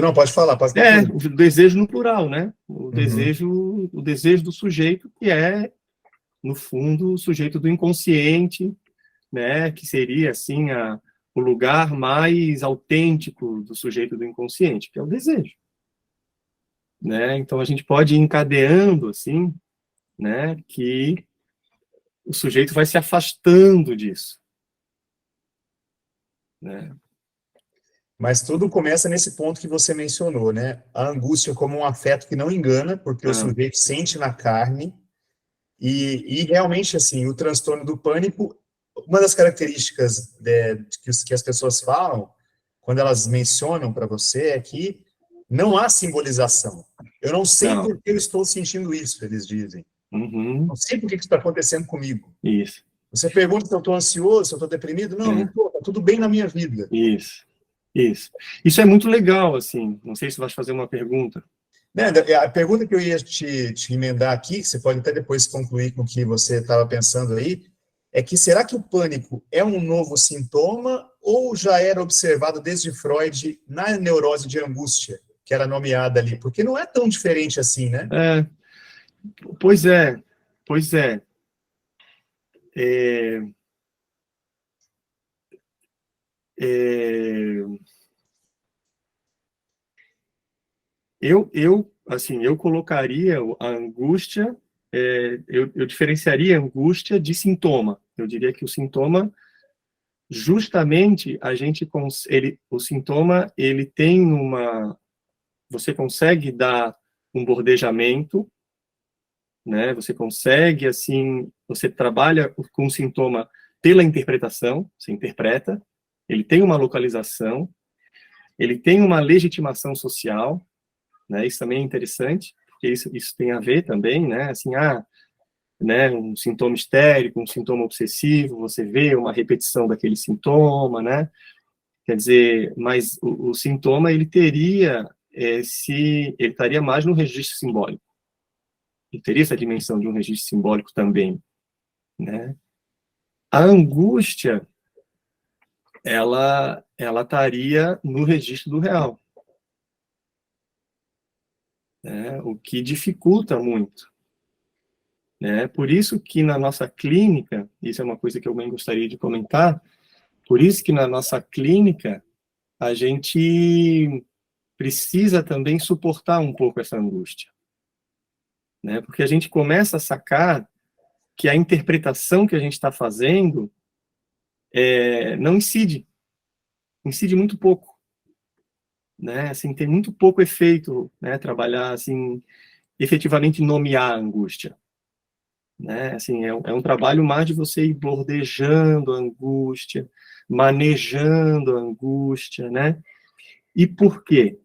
Não, pode falar, pode concluir.
O desejo no plural, né?
Uhum.
O desejo do sujeito, que é, no fundo, o sujeito do inconsciente, né? Que seria, assim, o lugar mais autêntico do sujeito do inconsciente, que é o desejo. Né? Então, a gente pode ir encadeando, assim, né? Que o sujeito vai se afastando disso. Né?
Mas tudo começa nesse ponto que você mencionou, né? A angústia como um afeto que não engana, porque o sujeito sente na carne, e realmente, assim, o transtorno do pânico, uma das características que as pessoas falam, quando elas mencionam para você, é que não há simbolização. Eu não sei por que eu estou sentindo isso, eles dizem.
Uhum.
Não sei por que isso está acontecendo comigo.
Isso.
Você pergunta se eu estou ansioso, se eu estou deprimido. Não, não estou, está tudo bem na minha vida.
Isso. Isso é muito legal, assim. Não sei se vai fazer uma pergunta.
A pergunta que eu ia te emendar aqui, que você pode até depois concluir com o que você estava pensando aí, é que será que o pânico é um novo sintoma ou já era observado desde Freud na neurose de angústia, que era nomeada ali? Porque não é tão diferente assim, né?
Pois é. Eu colocaria a angústia, eu diferenciaria a angústia de sintoma. Eu diria que o sintoma, justamente, o sintoma, ele tem você consegue dar um bordejamento, né? Você consegue, assim, você trabalha com o sintoma pela interpretação, você interpreta, ele tem uma localização, ele tem uma legitimação social, né? Isso também é interessante, porque isso tem a ver também, né? Assim, né? Um sintoma histérico, um sintoma obsessivo, você vê uma repetição daquele sintoma, né? Quer dizer, mas o sintoma ele teria ele estaria mais no registro simbólico. Ele teria essa dimensão de um registro simbólico também, né? A angústia, ela estaria no registro do real, né? O que dificulta muito, né? Por isso que na nossa clínica, isso é uma coisa que eu bem gostaria de comentar, por isso que na nossa clínica a gente precisa também suportar um pouco essa angústia, né? Porque a gente começa a sacar que a interpretação que a gente está fazendo não incide muito pouco, né? Assim, tem muito pouco efeito, né? Trabalhar assim, efetivamente nomear a angústia, né? Assim, é um trabalho mais de você ir bordejando a angústia, manejando a angústia, né? E por quê?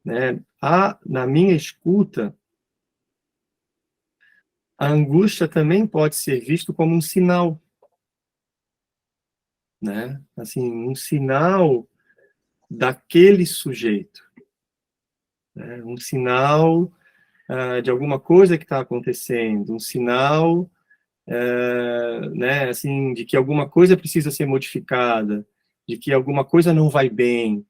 Né? Na minha escuta, a angústia também pode ser visto como um sinal, né? Assim, um sinal daquele sujeito, né? Um sinal de alguma coisa que está acontecendo, um sinal, né? Assim, de que alguma coisa precisa ser modificada, de que alguma coisa não vai bem,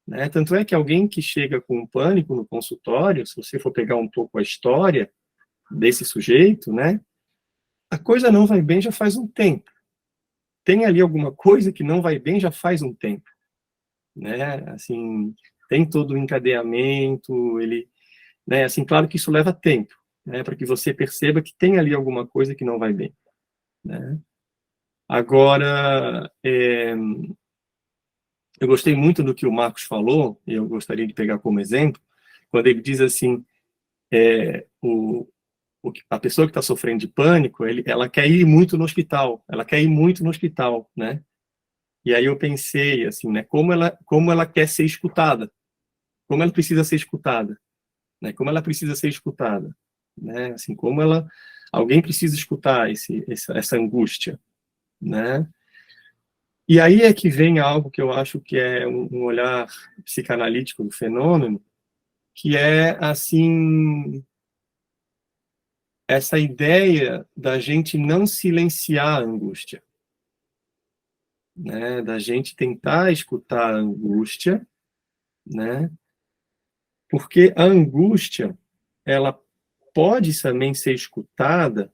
né? Tanto é que alguém que chega com pânico no consultório, se você for pegar um pouco a história desse sujeito, né? A coisa não vai bem já faz um tempo. Tem ali alguma coisa que não vai bem já faz um tempo, né? Assim, tem todo o encadeamento, né? Assim, claro que isso leva tempo, né? Para que você perceba que tem ali alguma coisa que não vai bem, né? Agora, eu gostei muito do que o Marcos falou, e eu gostaria de pegar como exemplo, quando ele diz assim, a pessoa que está sofrendo de pânico, ela quer ir muito no hospital, né? E aí eu pensei, assim, né, como ela quer ser escutada, como ela precisa ser escutada, né? Como ela precisa ser escutada, né? Assim, como ela Alguém precisa escutar essa angústia, né? E aí é que vem algo que eu acho que é um olhar psicanalítico do fenômeno, que é, assim, essa ideia da gente não silenciar a angústia, né? Da gente tentar escutar a angústia, né? Porque a angústia, ela pode também ser escutada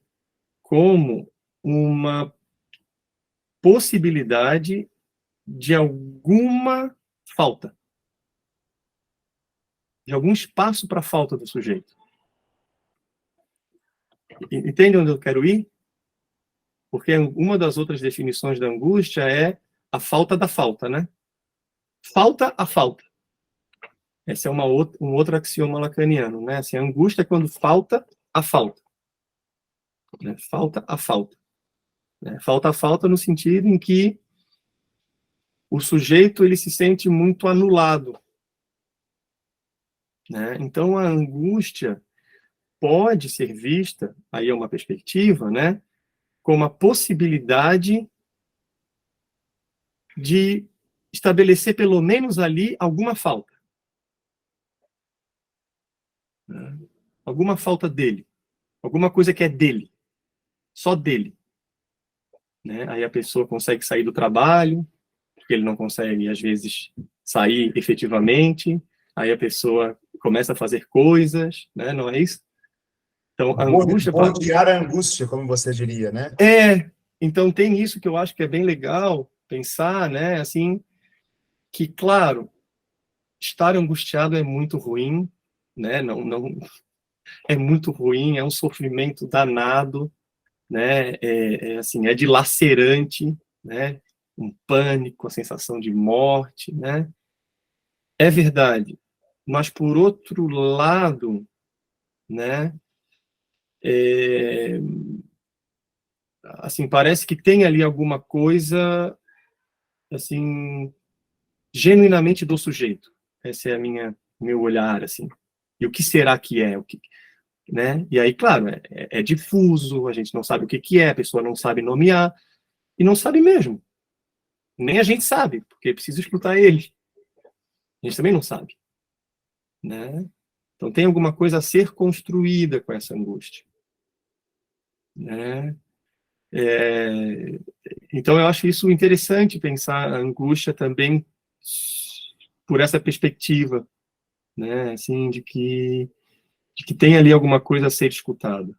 como uma possibilidade de alguma falta, de algum espaço para falta do sujeito. Entende onde eu quero ir? Porque uma das outras definições da angústia é a falta da falta, né? Falta a falta. Esse é um outro axioma lacaniano, né? Assim, a angústia é quando falta a falta. Né? Falta a falta. Né? Falta a falta no sentido em que o sujeito ele se sente muito anulado. Né? Então, a angústia pode ser vista, aí é uma perspectiva, né, como a possibilidade de estabelecer pelo menos ali alguma falta. Né? Alguma falta dele. Alguma coisa que é dele. Só dele. Né? Aí a pessoa consegue sair do trabalho, porque ele não consegue, às vezes, sair efetivamente. Aí a pessoa começa a fazer coisas, né? Não é isso? Então, a angústia...
Bordear a angústia, como você diria, né?
Então tem isso que eu acho que é bem legal pensar, né? Assim, que, claro, estar angustiado é muito ruim, né? Não, é muito ruim, é um sofrimento danado, né? Assim, é dilacerante, né? Um pânico, a sensação de morte, né? É verdade. Mas, por outro lado, né? Assim, parece que tem ali alguma coisa, assim, genuinamente do sujeito. Esse é meu olhar, assim. E o que será que é? Né? E aí, claro, é difuso, a gente não sabe o que é, a pessoa não sabe nomear, e não sabe mesmo. Nem a gente sabe, porque precisa escutar ele. A gente também não sabe. Né? Então tem alguma coisa a ser construída com essa angústia. Né? Então eu acho isso interessante, pensar a angústia também por essa perspectiva, né? Assim, de que tem ali alguma coisa a ser escutada.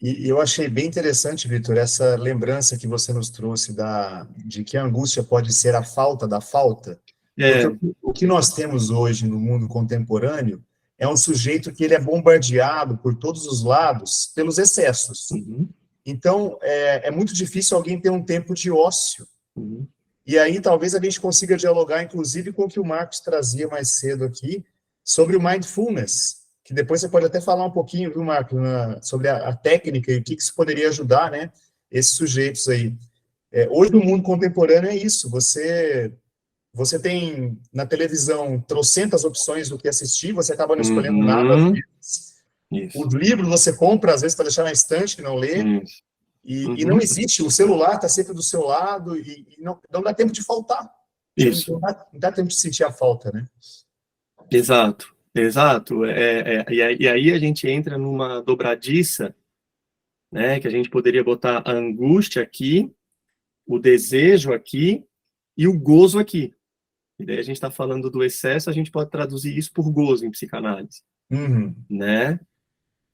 E eu achei bem interessante, Vitor, essa lembrança que você nos trouxe de que a angústia pode ser a falta da falta, porque o que nós temos hoje no mundo contemporâneo é um sujeito que ele é bombardeado por todos os lados pelos excessos.
Uhum.
Então, é muito difícil alguém ter um tempo de ócio.
Uhum.
E aí, talvez a gente consiga dialogar, inclusive, com o que o Marcos trazia mais cedo aqui, sobre o mindfulness, que depois você pode até falar um pouquinho, viu, Marcos, sobre a técnica e o que isso poderia ajudar, né, esses sujeitos aí. Hoje, no mundo contemporâneo, é isso. Você tem, na televisão, trocentas opções do que assistir, você acaba não escolhendo nada, às vezes.
Isso.
O livro você compra, às vezes, para deixar na estante, não lê.
Isso.
E não existe, o celular está sempre do seu lado e não dá tempo de faltar.
Isso.
Não dá tempo de sentir a falta, né?
Exato. E aí a gente entra numa dobradiça, né, que a gente poderia botar a angústia aqui, o desejo aqui e o gozo aqui. E daí a gente está falando do excesso, a gente pode traduzir isso por gozo em psicanálise.
Uhum.
Né?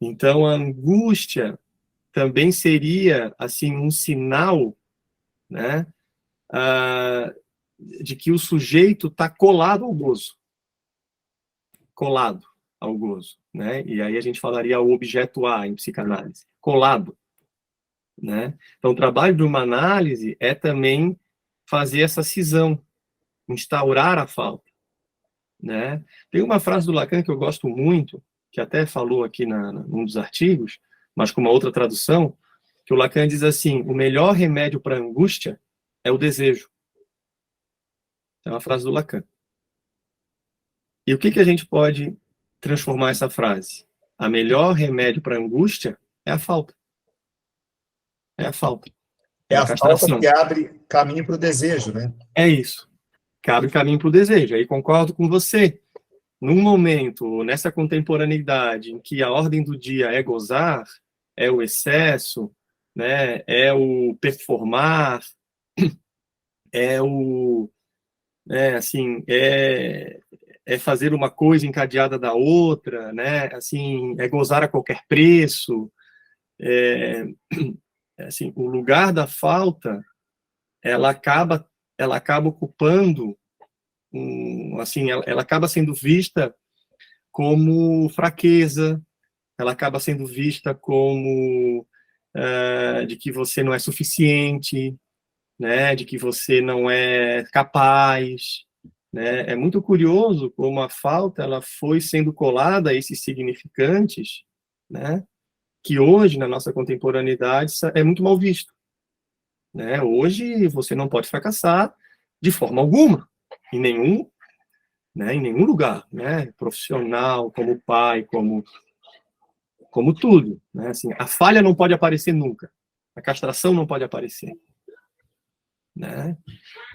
Então, a angústia também seria, assim, um sinal, né, de que o sujeito está colado ao gozo. Colado ao gozo, né? E aí a gente falaria o objeto A em psicanálise. Colado. Né? Então, o trabalho de uma análise é também fazer essa cisão, instaurar a falta. Né? Tem uma frase do Lacan que eu gosto muito, que até falou aqui num dos artigos, mas com uma outra tradução, que o Lacan diz assim: o melhor remédio para a angústia é o desejo. É uma frase do Lacan. E o que a gente pode transformar essa frase? A melhor remédio para a angústia É a falta. É a falta.
É a falta
castração.
que abre caminho para o desejo, né?
É isso. Que abre caminho para o desejo. Aí concordo com você. Num momento, nessa contemporaneidade, em que a ordem do dia é gozar, é o excesso, né, é o performar, é o, assim, é fazer uma coisa encadeada da outra, né, assim, é gozar a qualquer preço, assim, o lugar da falta, ela acaba ocupando, assim, ela acaba sendo vista como fraqueza, ela acaba sendo vista como de que você não é suficiente, né, de que você não é capaz, né? É muito curioso como a falta ela foi sendo colada a esses significantes, né, que hoje na nossa contemporaneidade é muito mal visto, né? Hoje você não pode fracassar de forma alguma, em nenhum, né, em nenhum lugar, né, profissional, como pai, como tudo, né? Assim, a falha não pode aparecer nunca, a castração não pode aparecer, né?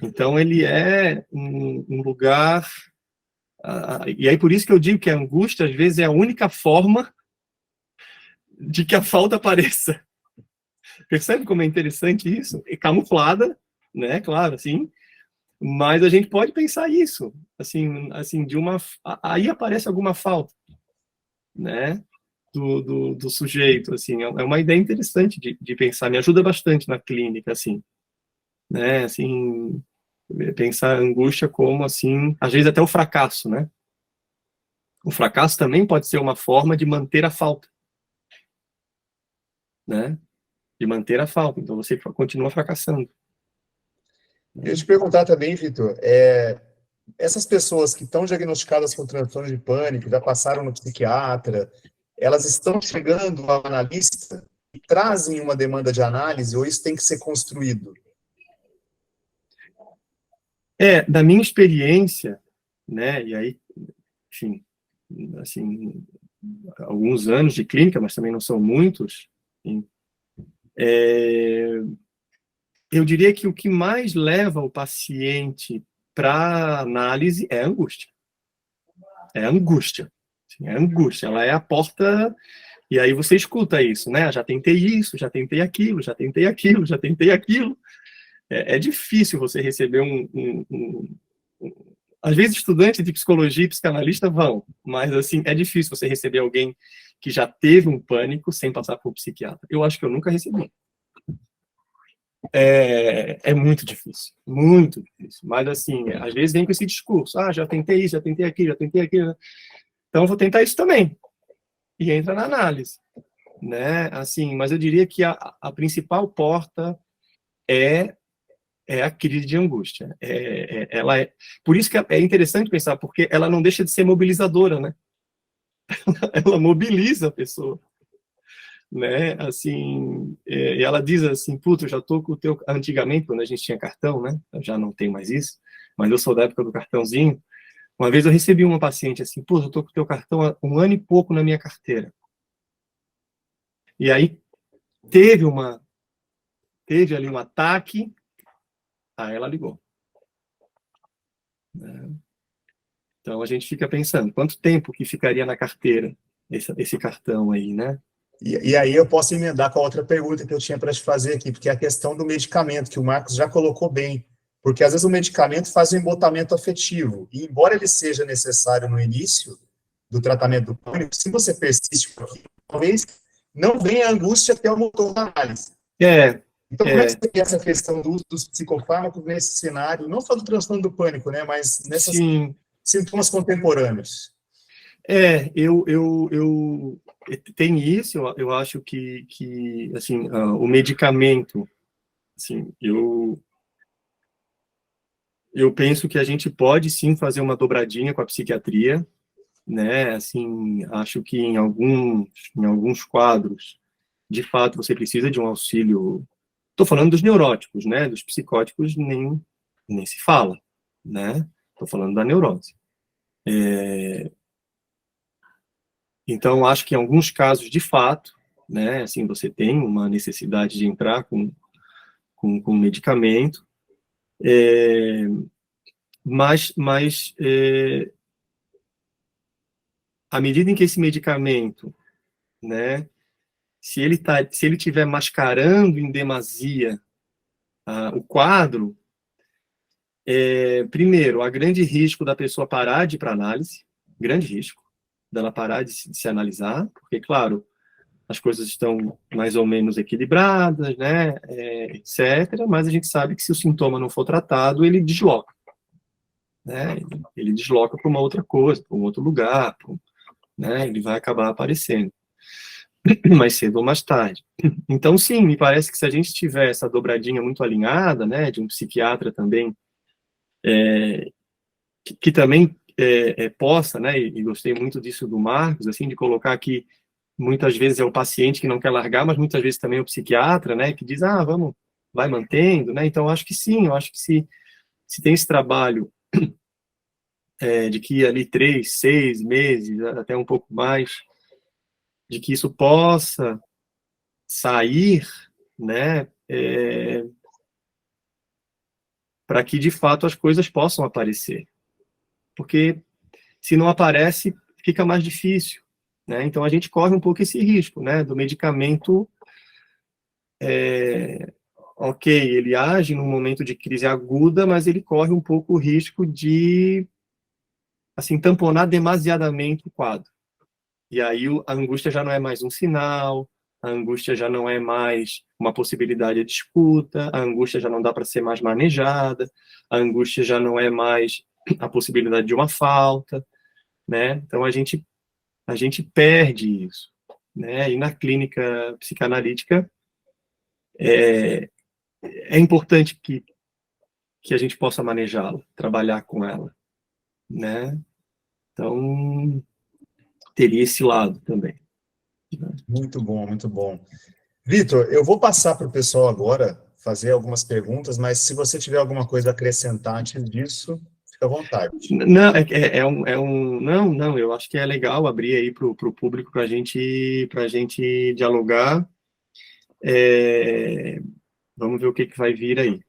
Então ele é um lugar, e aí por isso que eu digo que a angústia às vezes é a única forma de que a falta apareça. Percebe como é interessante isso? É camuflada, né? Claro, assim, mas a gente pode pensar isso, assim de uma, aí aparece alguma falta, né? Do sujeito, assim, é uma ideia interessante de pensar, me ajuda bastante na clínica, assim, né, assim, pensar a angústia como, assim, às vezes até o fracasso, né, o fracasso também pode ser uma forma de manter a falta, né, de manter a falta, então você continua fracassando.
Eu ia te perguntar também, Vitor, essas pessoas que estão diagnosticadas com transtorno de pânico, já passaram no psiquiatra, elas estão chegando ao analista e trazem uma demanda de análise, ou isso tem que ser construído?
Da minha experiência, né, e aí, enfim, assim, alguns anos de clínica, mas também não são muitos, enfim, eu diria que o que mais leva o paciente para análise é a angústia. É a angústia. Assim, é a angústia. Ela é a porta. E aí você escuta isso, né? Já tentei isso, já tentei aquilo, já tentei aquilo, já tentei aquilo. É difícil você receber às vezes estudantes de psicologia e psicanalista vão, mas assim, é difícil você receber alguém que já teve um pânico sem passar por psiquiatra. Eu acho que eu nunca recebi. É muito difícil, muito difícil. Mas, assim, às vezes vem com esse discurso: já tentei isso, já tentei aquilo, já tentei aquilo. Então, vou tentar isso também. E entra na análise, né? Assim, mas eu diria que a principal porta é a crise de angústia. Ela por isso que é interessante pensar, porque ela não deixa de ser mobilizadora, né? Ela mobiliza a pessoa. Né, assim, e ela diz assim, puta, eu já tô com o teu, antigamente, quando a gente tinha cartão, né, eu já não tenho mais isso, mas eu sou da época do cartãozinho. Uma vez eu recebi uma paciente assim, puta, eu tô com o teu cartão há 1 ano e pouco na minha carteira. E aí teve ali um ataque, aí ela ligou. Né? Então a gente fica pensando, quanto tempo que ficaria na carteira esse cartão aí, né?
E aí eu posso emendar com a outra pergunta que eu tinha para te fazer aqui, porque é a questão do medicamento, que o Marcos já colocou bem. Porque às vezes o medicamento faz um embotamento afetivo, e embora ele seja necessário no início do tratamento do pânico, se você persiste com aquilo, talvez não venha a angústia até o motor da análise. Então, como é que você vê essa questão do uso dos psicofármacos nesse cenário, não só do transtorno do pânico, né, mas nesses sintomas contemporâneos?
Eu tem isso, eu acho que assim, o medicamento, assim, eu penso que a gente pode sim fazer uma dobradinha com a psiquiatria, né? Assim, acho que em alguns quadros, de fato, você precisa de um auxílio. Estou falando dos neuróticos, né? Dos psicóticos nem se fala, né? Estou falando da neurose. Então, acho que em alguns casos, de fato, né? Assim, você tem uma necessidade de entrar com medicamento, mas à medida em que esse medicamento, né, se ele estiver mascarando em demasia o quadro, primeiro, há grande risco da pessoa parar de ir para análise, grande risco dela parar de se analisar, porque, claro, as coisas estão mais ou menos equilibradas, né, etc., mas a gente sabe que se o sintoma não for tratado, ele desloca, né, ele desloca para uma outra coisa, para um outro lugar, né, ele vai acabar aparecendo, mais cedo ou mais tarde. Então, sim, me parece que se a gente tiver essa dobradinha muito alinhada, né, de um psiquiatra também, que também possa, né, e gostei muito disso do Marcos, assim, de colocar que muitas vezes é o paciente que não quer largar, mas muitas vezes também é o psiquiatra, né, que diz, vamos, vai mantendo, né, então acho que sim, eu acho que se tem esse trabalho de que ali 3, 6 meses, até um pouco mais, de que isso possa sair, né, para que de fato as coisas possam aparecer, porque se não aparece, fica mais difícil, né? Então a gente corre um pouco esse risco, né, do medicamento, ok, ele age num momento de crise aguda, mas ele corre um pouco o risco de, assim, tamponar demasiadamente o quadro. E aí a angústia já não é mais um sinal, a angústia já não é mais uma possibilidade de escuta, a angústia já não dá para ser mais manejada, a angústia já não é mais a possibilidade de uma falta, né? Então a gente perde isso, né? E na clínica psicanalítica é importante que a gente possa manejá-la, trabalhar com ela, né? Então teria esse lado também.
Muito bom, muito bom. Vitor, eu vou passar para o pessoal agora fazer algumas perguntas, mas se você tiver alguma coisa a acrescentar antes disso, fica à vontade.
Não, não, eu acho que é legal abrir aí para o público para a gente dialogar. Vamos ver o que vai vir aí.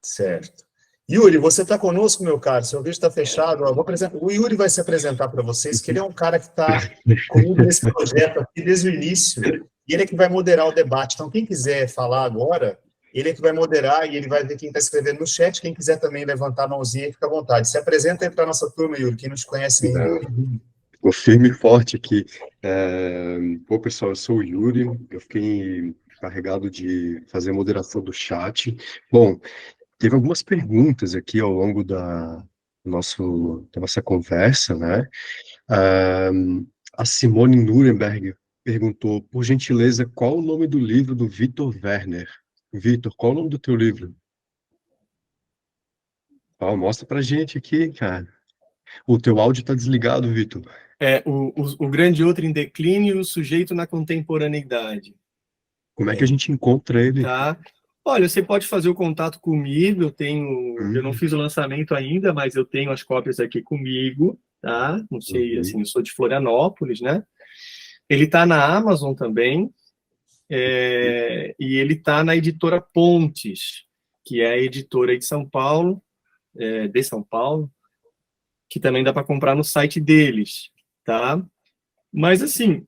Certo. Yuri, você está conosco, meu caro? Seu vídeo está fechado. O Yuri vai se apresentar para vocês, que ele é um cara que está comigo nesse projeto aqui desde o início, e ele é que vai moderar o debate. Então, quem quiser falar agora, ele é que vai moderar e ele vai ver quem está escrevendo no chat. Quem quiser também levantar a mãozinha, fica à vontade. Se apresenta aí para a nossa turma, Yuri, quem não te conhece ainda.
Ficou firme e forte aqui. Bom, pessoal, eu sou o Yuri, eu fiquei encarregado de fazer a moderação do chat. Bom, teve algumas perguntas aqui ao longo da nossa conversa, né? A Simone Nuremberg perguntou, por gentileza, qual o nome do livro do Vitor Werner? Vitor, qual o nome do teu livro? Mostra pra gente aqui, cara. O teu áudio tá desligado, Vitor.
O grande outro em declínio e o sujeito na contemporaneidade.
Como é que a gente encontra ele?
Tá. Olha, você pode fazer o contato comigo, eu não fiz o lançamento ainda, mas eu tenho as cópias aqui comigo, tá? Não sei, assim, eu sou de Florianópolis, né? Ele está na Amazon também, e ele está na editora Pontes, que é a editora de São Paulo, que também dá para comprar no site deles, tá? Mas, assim,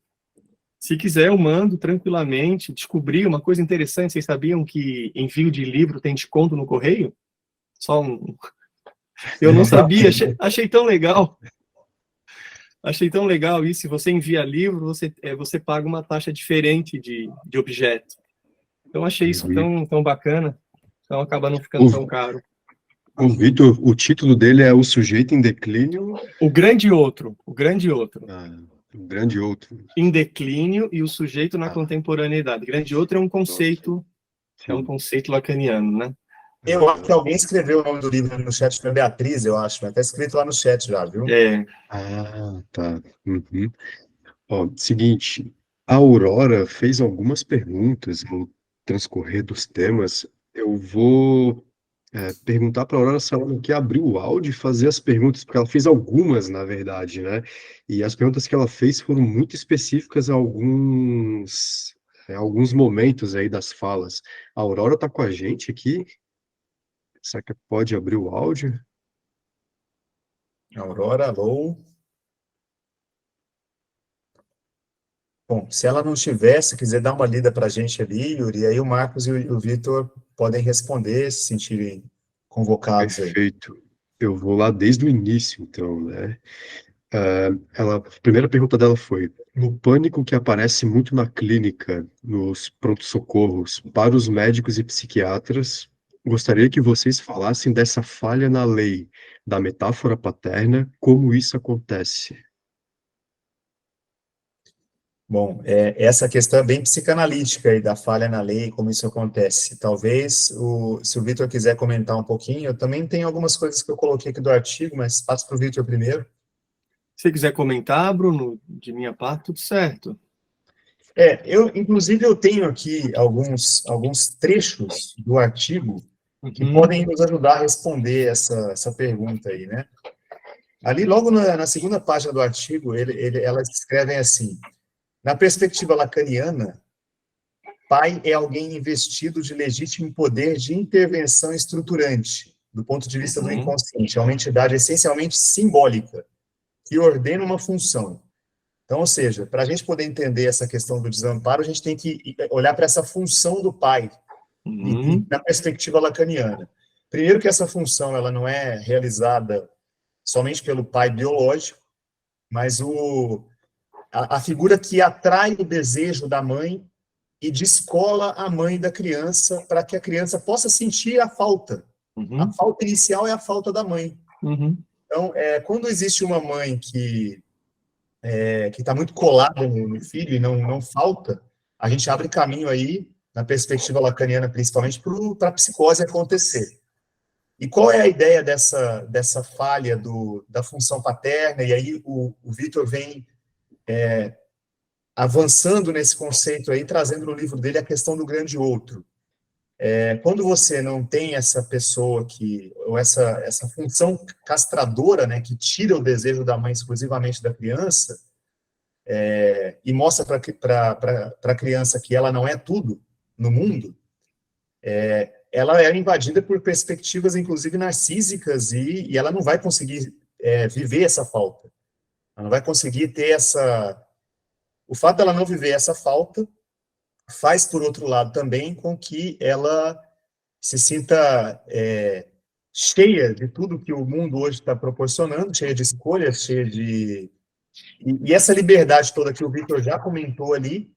se quiser, eu mando tranquilamente. Descobri uma coisa interessante. Vocês sabiam que envio de livro tem desconto no correio? Eu não sabia, achei tão legal. Achei tão legal isso. Se você envia livro, você paga uma taxa diferente de objeto. Então, achei isso tão bacana. Então, acaba não ficando tão caro.
O Vitor, o título dele é O Sujeito em Declínio?
O Grande Outro. O Grande Outro.
O Grande Outro.
Em declínio e o sujeito na contemporaneidade. Grande Outro é um conceito, lacaniano, né?
Eu acho que alguém escreveu o nome do livro no chat, foi a Beatriz, eu acho, mas tá escrito lá no chat já, viu?
Tá. Seguinte, a Aurora fez algumas perguntas no transcorrer dos temas. Eu vou perguntar para a Aurora se ela não quer abrir o áudio e fazer as perguntas, porque ela fez algumas, na verdade, né? E as perguntas que ela fez foram muito específicas a alguns momentos aí das falas. A Aurora está com a gente aqui. Será que pode abrir o áudio?
Aurora, alô? Bom, se ela não estiver, se quiser dar uma lida para a gente ali, Yuri, aí o Marcos e o Vitor podem responder, se sentirem convocados aí.
Perfeito. Eu vou lá desde o início, então, né? A primeira pergunta dela foi: no pânico que aparece muito na clínica, nos pronto-socorros, para os médicos e psiquiatras, gostaria que vocês falassem dessa falha na lei da metáfora paterna, como isso acontece.
Bom, essa questão é bem psicanalítica aí, da falha na lei, como isso acontece. Talvez, se o Vitor quiser comentar um pouquinho, eu também tenho algumas coisas que eu coloquei aqui do artigo, mas passo para o Vitor primeiro.
Se você quiser comentar, Bruno, de minha parte, tudo certo.
Inclusive, eu tenho aqui alguns trechos do artigo que podem nos ajudar a responder essa pergunta aí, né? Ali, logo na segunda página do artigo, elas escrevem assim: na perspectiva lacaniana, pai é alguém investido de legítimo poder de intervenção estruturante, do ponto de vista do inconsciente. É uma entidade essencialmente simbólica, que ordena uma função. Então, ou seja, para a gente poder entender essa questão do desamparo, a gente tem que olhar para essa função do pai, na perspectiva lacaniana. Primeiro que essa função ela não é realizada somente pelo pai biológico, mas a figura que atrai o desejo da mãe e descola a mãe da criança para que a criança possa sentir a falta. A falta inicial é a falta da mãe. Então, quando existe uma mãe que está muito colada no filho e não falta, a gente abre caminho aí, na perspectiva lacaniana, principalmente, para a psicose acontecer. E qual é a ideia dessa falha da função paterna? E aí o Vitor vem avançando nesse conceito aí, trazendo no livro dele a questão do grande outro. Quando você não tem essa pessoa ou essa função castradora, né, que tira o desejo da mãe exclusivamente da criança, e mostra para a criança que ela não é tudo no mundo, ela é invadida por perspectivas, inclusive, narcísicas, e ela não vai conseguir viver essa falta. Ela não vai conseguir ter essa... O fato dela não viver essa falta faz, por outro lado, também com que ela se sinta cheia de tudo que o mundo hoje está proporcionando, cheia de escolhas, cheia de... E essa liberdade toda que o Vitor já comentou ali,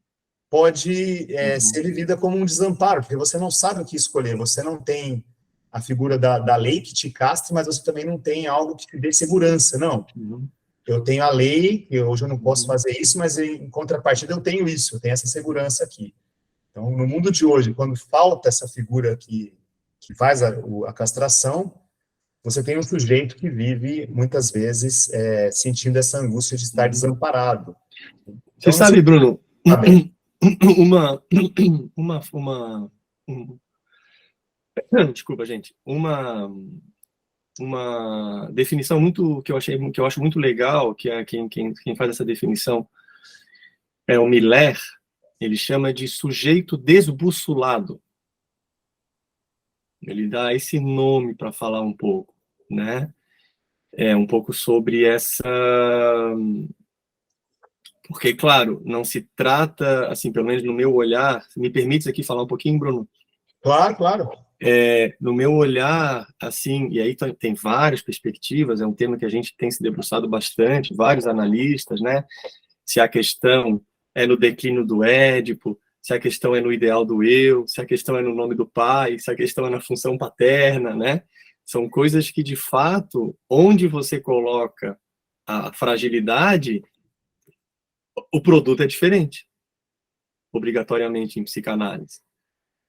pode ser vivida como um desamparo, porque você não sabe o que escolher, você não tem a figura da lei que te castre, mas você também não tem algo que te dê segurança, não. Eu tenho a lei, hoje eu não posso fazer isso, mas em contrapartida eu tenho isso, eu tenho essa segurança aqui. Então, no mundo de hoje, quando falta essa figura que faz a castração, você tem um sujeito que vive, muitas vezes, sentindo essa angústia de estar desamparado. Então,
você sabe, Bruno,
tá bem.
Desculpa, gente. Uma definição muito que eu acho muito legal, que é quem faz essa definição é o Miller. Ele chama de sujeito desbussolado. Ele dá esse nome para falar um pouco, né? Um pouco sobre essa... Porque, claro, não se trata, assim, pelo menos no meu olhar... Me permite aqui falar um pouquinho, Bruno?
Claro, claro.
No meu olhar, assim, e aí tem várias perspectivas, é um tema que a gente tem se debruçado bastante, vários analistas, né? Se a questão é no declínio do Édipo, se a questão é no ideal do eu, se a questão é no nome do pai, se a questão é na função paterna, né? São coisas que, de fato, onde você coloca a fragilidade, o produto é diferente, obrigatoriamente em psicanálise,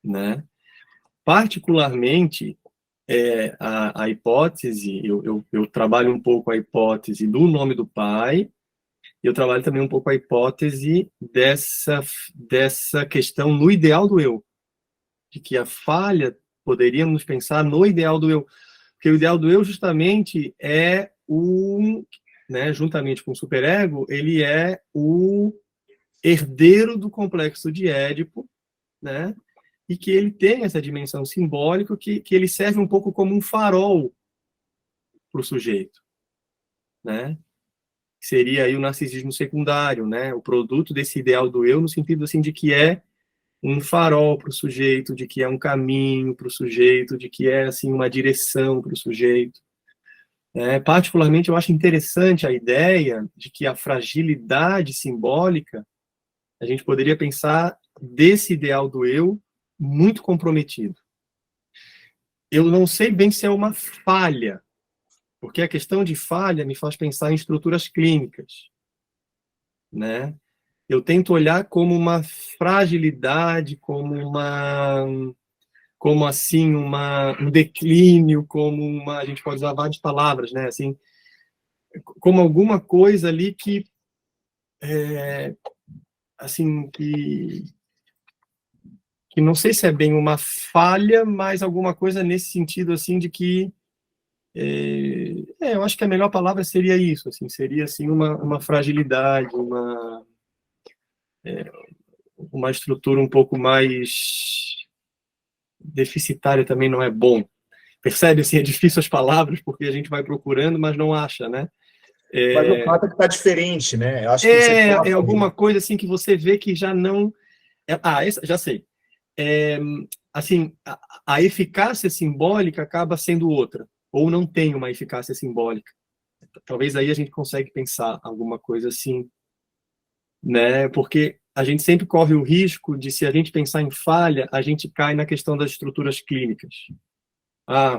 né? Particularmente, a hipótese, eu trabalho um pouco a hipótese do nome do pai, e eu trabalho também um pouco a hipótese dessa questão no ideal do eu, de que a falha, poderíamos pensar no ideal do eu, porque o ideal do eu justamente né, juntamente com o superego, ele é o herdeiro do complexo de Édipo, né? E que ele tem essa dimensão simbólica que ele serve um pouco como um farol para o sujeito, né? Seria aí o narcisismo secundário, né? O produto desse ideal do eu, no sentido assim de que é um farol para o sujeito, de que é um caminho para o sujeito, de que é assim uma direção para o sujeito. Particularmente, eu acho interessante a ideia de que a fragilidade simbólica, a gente poderia pensar desse ideal do eu muito comprometido. Eu não sei bem se é uma falha, porque a questão de falha me faz pensar em estruturas clínicas, né? Eu tento olhar como uma fragilidade, como assim um declínio, a gente pode usar várias palavras, né? Assim, como alguma coisa ali que assim que não sei se é bem uma falha, mas alguma coisa nesse sentido assim de que eu acho que a melhor palavra seria isso, assim, seria assim uma fragilidade, uma estrutura um pouco mais deficitária também não é bom. Percebe, assim, é difícil as palavras, porque a gente vai procurando, mas não acha, né?
Mas o fato é que está diferente, né? Eu acho que
É alguma coisa assim que você vê que já não... já sei. Assim, a eficácia simbólica acaba sendo outra, ou não tem uma eficácia simbólica. Talvez aí a gente consegue pensar alguma coisa assim, né? Porque a gente sempre corre o risco de, se a gente pensar em falha, a gente cai na questão das estruturas clínicas.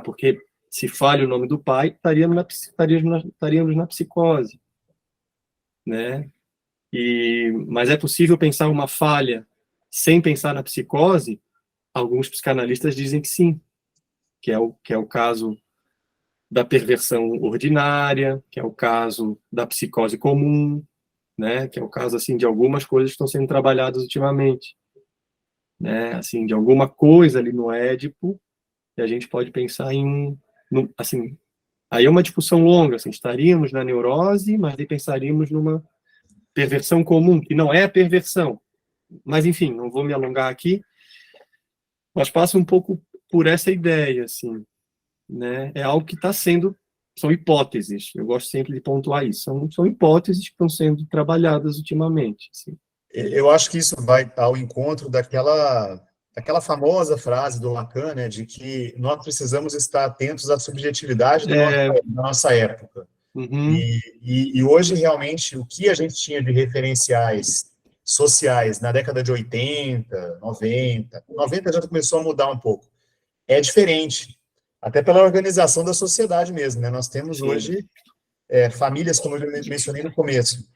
Porque se falha o nome do pai, estaríamos na psicose, né? Mas é possível pensar uma falha sem pensar na psicose? Alguns psicanalistas dizem que sim, que é o caso da perversão ordinária, que é o caso da psicose comum, né? Que é o caso assim de algumas coisas que estão sendo trabalhadas ultimamente, né? Assim, de alguma coisa ali no Édipo, e a gente pode pensar assim, aí é uma discussão longa, assim, estaríamos na neurose, mas aí pensaríamos numa perversão comum, que não é a perversão. Mas, enfim, não vou me alongar aqui, mas passa um pouco por essa ideia, assim, né? É algo que está sendo... São hipóteses, eu gosto sempre de pontuar isso. São hipóteses que estão sendo trabalhadas ultimamente, assim.
Eu acho que isso vai ao encontro daquela famosa frase do Lacan, né, de que nós precisamos estar atentos à subjetividade da nossa época.
Uhum.
E hoje, realmente, o que a gente tinha de referenciais sociais na década de 80, 90 já começou a mudar um pouco. É diferente, até pela organização da sociedade mesmo, né? Nós temos hoje famílias, como eu mencionei no começo,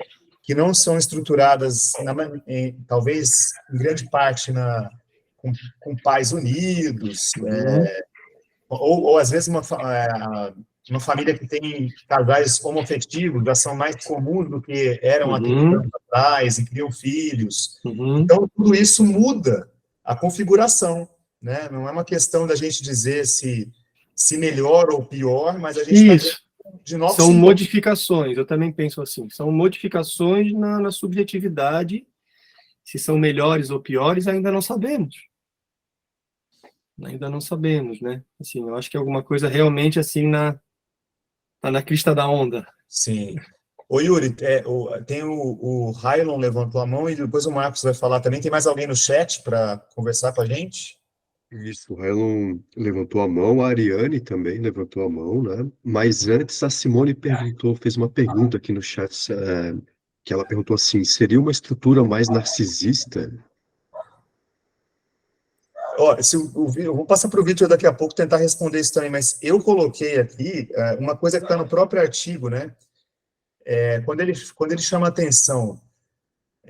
que não são estruturadas, talvez, em grande parte, com pais unidos, ou às vezes uma família que tem casais homoafetivos já são mais comuns do que eram há 30 anos atrás, e criam filhos. Então, tudo isso muda a configuração, né? Não é uma questão da gente dizer se melhor ou pior, mas a gente está de novo.
São modificações, eu também penso assim, são modificações na subjetividade. Se são melhores ou piores, ainda não sabemos. Ainda não sabemos, né? Assim, eu acho que é alguma coisa realmente assim tá na crista da onda.
Sim. Ô, Yuri, tem o Railon levantou a mão e depois o Marcos vai falar também. Tem mais alguém no chat para conversar com a gente?
Isso, o Railon levantou a mão, a Ariane também levantou a mão, né? Mas antes a Simone fez uma pergunta aqui no chat, que ela perguntou assim: seria uma estrutura mais narcisista?
Eu vou passar para o Vitor daqui a pouco tentar responder isso também, mas eu coloquei aqui uma coisa que está no próprio artigo, né? Quando ele chama atenção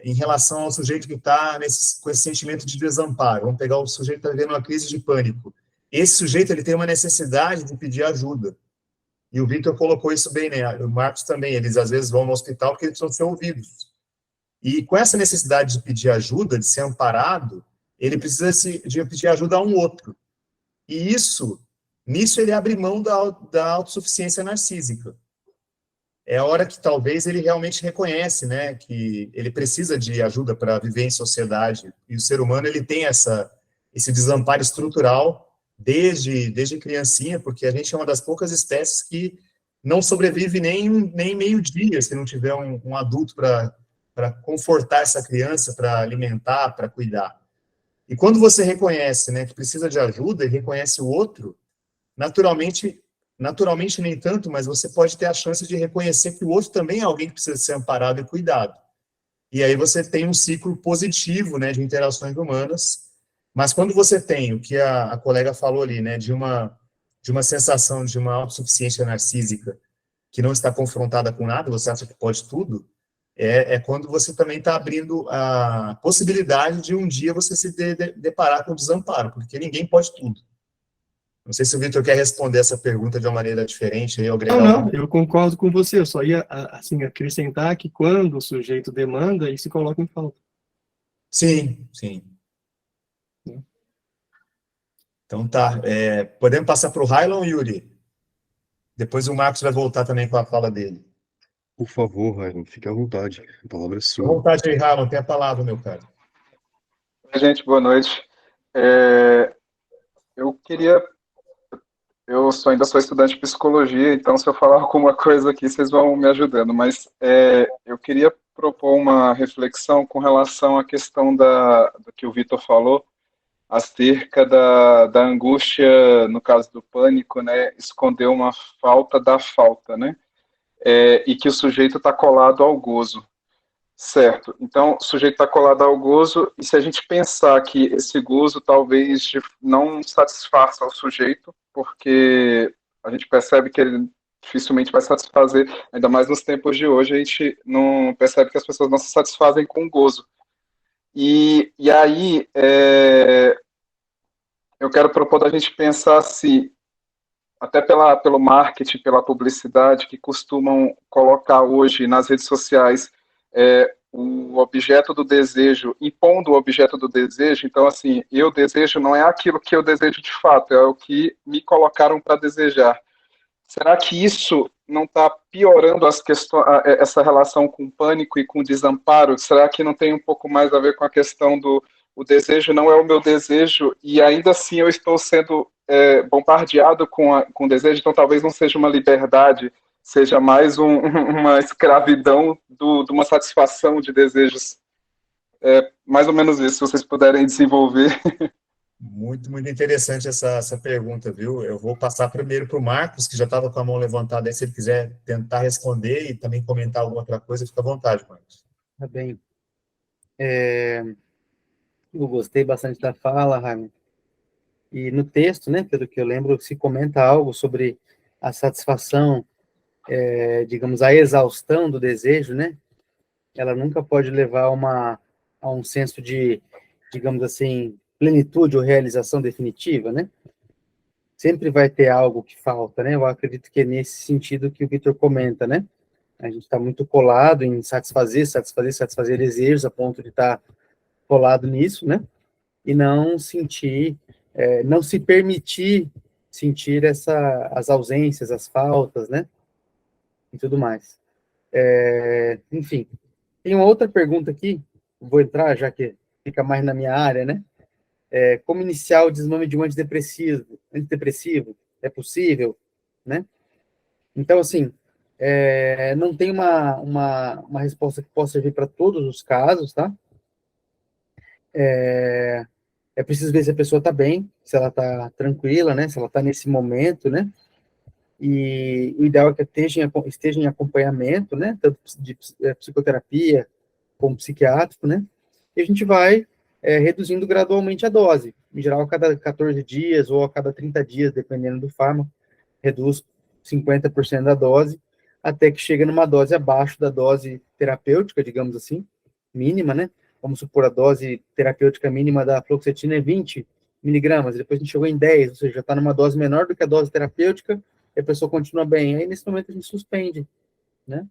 em relação ao sujeito que está com esse sentimento de desamparo. Vamos pegar o sujeito que está vivendo uma crise de pânico. Esse sujeito ele tem uma necessidade de pedir ajuda. E o Victor colocou isso bem, né? O Marcos também. Eles às vezes vão no hospital porque eles precisam ser ouvidos. E com essa necessidade de pedir ajuda, de ser amparado, ele precisa de pedir ajuda a um outro. E nisso ele abre mão da autossuficiência narcísica. é a hora que talvez ele realmente reconhece, né, que ele precisa de ajuda para viver em sociedade. E o ser humano, ele tem esse desamparo estrutural desde criancinha, porque a gente é uma das poucas espécies que não sobrevive nem meio dia se não tiver um adulto para confortar essa criança, para alimentar, para cuidar. E quando você reconhece, né, que precisa de ajuda e reconhece o outro, naturalmente nem tanto, mas você pode ter a chance de reconhecer que o outro também é alguém que precisa ser amparado e cuidado. E aí você tem um ciclo positivo, né, de interações humanas. Mas quando você tem o que a colega falou ali, né, de uma sensação de uma autossuficiência narcísica que não está confrontada com nada, você acha que pode tudo, é quando você também está abrindo a possibilidade de um dia você se deparar com desamparo, porque ninguém pode tudo. Não sei se o Vitor quer responder essa pergunta de uma maneira diferente, aí, ou agregar
Não, eu concordo com você, eu só ia, assim, acrescentar que quando o sujeito demanda, ele se coloca em falta.
Sim. Então tá, podemos passar para o Railon, Yuri? Depois o Marcos vai voltar também com a fala dele.
Por favor, Ryan, fique à vontade. A palavra é
Com
sua.
vontade aí, Railon, tem a palavra, meu cara.
Oi, gente, boa noite. É, eu queria. Ainda sou estudante de psicologia, então se eu falar alguma coisa aqui, vocês vão me ajudando. Mas eu queria propor uma reflexão com relação à questão do que o Vitor falou, acerca da angústia, no caso do pânico, né? Esconder uma falta da falta, né? E que o sujeito está colado ao gozo. Certo. Então, o sujeito está colado ao gozo, e se a gente pensar que esse gozo talvez não satisfaça o sujeito, porque a gente percebe que ele dificilmente vai satisfazer, ainda mais nos tempos de hoje, a gente não percebe que as pessoas não se satisfazem com gozo. E aí, eu quero propor da gente pensar se, até pelo marketing, pela publicidade, que costumam colocar hoje nas redes sociais o objeto do desejo, impondo o objeto do desejo. Então, assim, eu desejo não é aquilo que eu desejo de fato, é o que me colocaram para desejar. Será que isso não está piorando essa relação com pânico e com desamparo? Será que não tem um pouco mais a ver com a questão do o desejo não é o meu desejo e ainda assim eu estou sendo bombardeado com o desejo? Então talvez não seja uma liberdade, seja mais uma escravidão de uma satisfação de desejos. Mais ou menos isso, se vocês puderem desenvolver.
Muito, muito interessante essa pergunta, viu? Eu vou passar primeiro para o Marcos, que já estava com a mão levantada aí, se ele quiser tentar responder e também comentar alguma outra coisa, fica à vontade, Marcos.
Tá bem. Eu gostei bastante da fala, Raimund. E no texto, né, pelo que eu lembro, se comenta algo sobre a satisfação, digamos, a exaustão do desejo, né? Ela nunca pode levar a um senso de, digamos assim, plenitude ou realização definitiva, né? Sempre vai ter algo que falta, né? Eu acredito que é nesse sentido que o Vitor comenta, né? A gente está muito colado em satisfazer desejos, a ponto de estar colado nisso, né? E não sentir, não se permitir sentir as ausências, as faltas, né? E tudo mais. Enfim, tem uma outra pergunta aqui, vou entrar, já que fica mais na minha área, né? Como iniciar o desmame de um antidepressivo? É possível, né? Então, assim, não tem uma resposta que possa servir para todos os casos, tá? É preciso ver se a pessoa está bem, se ela está tranquila, né? Se ela está nesse momento, né? E o ideal é que esteja em acompanhamento, né? Tanto de psicoterapia como psiquiátrico, né? E a gente vai reduzindo gradualmente a dose. Em geral, a cada 14 dias ou a cada 30 dias, dependendo do fármaco, reduz 50% da dose, até que chega numa dose abaixo da dose terapêutica, digamos assim, mínima, né? Vamos supor, a dose terapêutica mínima da fluoxetina é 20 miligramas, depois a gente chegou em 10, ou seja, já está numa dose menor do que a dose terapêutica, e a pessoa continua bem. Aí, nesse momento, a gente suspende, né?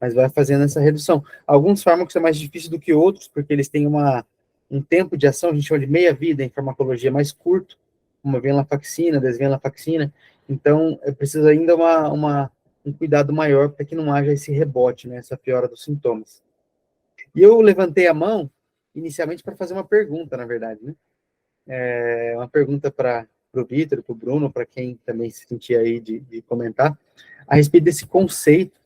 Mas vai fazendo essa redução. Alguns fármacos é mais difícil do que outros, porque eles têm um tempo de ação, a gente chama de meia-vida em farmacologia, mais curto, como a venlafaxina, desvenlafaxina. Então, é preciso ainda um cuidado maior para que não haja esse rebote, né, essa piora dos sintomas. E eu levantei a mão, inicialmente, para fazer uma pergunta, na verdade, né? Uma pergunta para o Vitor, para o Bruno, para quem também se sentia aí de comentar, a respeito desse conceito,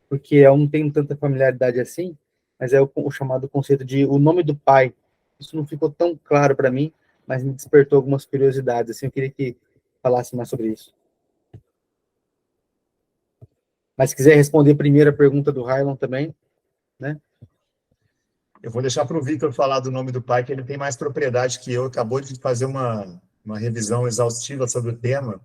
porque eu não tenho tanta familiaridade assim, mas é o chamado conceito de o nome do pai. Isso não ficou tão claro para mim, mas me despertou algumas curiosidades, assim, eu queria que falasse mais sobre isso. Mas se quiser responder primeiro a pergunta do Rylon também, né?
Eu vou deixar para o Victor falar do nome do pai, que ele tem mais propriedade que eu. Acabou de fazer uma revisão exaustiva sobre o tema.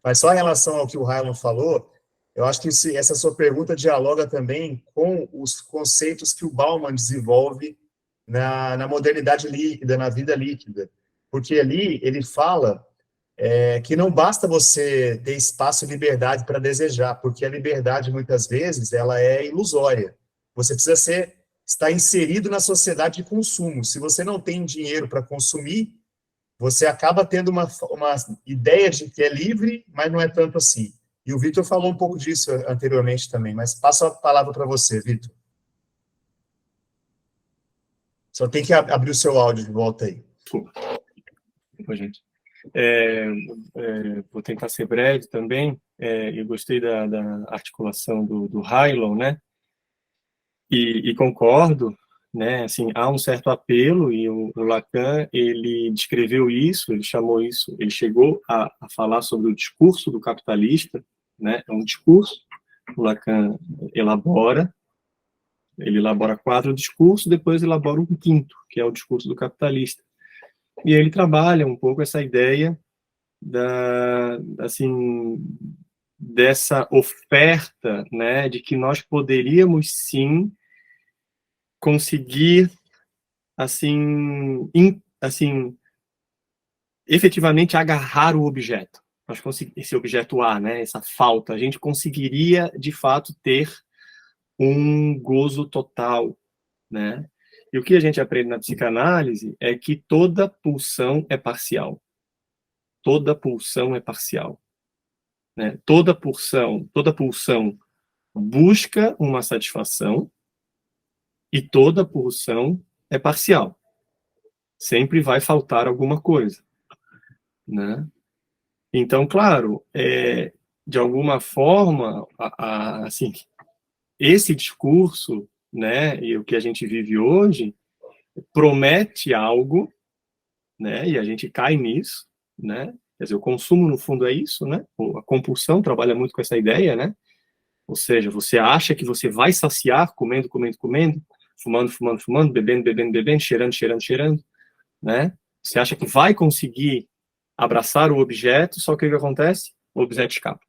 Mas só em relação ao que o Rylon falou, eu acho que essa sua pergunta dialoga também com os conceitos que o Bauman desenvolve na modernidade líquida, na vida líquida. Porque ali ele fala que não basta você ter espaço e liberdade para desejar, porque a liberdade, muitas vezes, ela é ilusória. Você precisa estar inserido na sociedade de consumo. Se você não tem dinheiro para consumir, você acaba tendo uma ideia de que é livre, mas não é tanto assim. E o Vitor falou um pouco disso anteriormente também, mas passo a palavra para você, Vitor. Só tem que abrir o seu áudio de volta aí.
Desculpa, gente. Vou tentar ser breve também. Eu gostei da articulação do Rylon, né? E concordo, né? Assim, há um certo apelo, e o Lacan, ele descreveu isso, ele chamou isso, ele chegou a falar sobre o discurso do capitalista, né? É um discurso, o Lacan ele elabora 4 discursos, depois elabora um quinto, que é o discurso do capitalista. E ele trabalha um pouco essa ideia dessa oferta, né, de que nós poderíamos sim conseguir efetivamente agarrar o objeto. Esse objeto A, né, essa falta, a gente conseguiria de fato ter um gozo total, né? E o que a gente aprende na psicanálise é que toda pulsão é parcial. Toda pulsão é parcial, né? Toda pulsão busca uma satisfação e toda pulsão é parcial. Sempre vai faltar alguma coisa, né? Então, claro, de alguma forma, assim, esse discurso, né, e o que a gente vive hoje, promete algo, né, e a gente cai nisso, né? Quer dizer, o consumo, no fundo, é isso, né? A compulsão trabalha muito com essa ideia, né? Ou seja, você acha que você vai saciar comendo, comendo, comendo, fumando, fumando, fumando, bebendo, bebendo, bebendo, cheirando, cheirando, cheirando, né? Você acha que vai conseguir abraçar o objeto, só que o que acontece? O objeto escapa.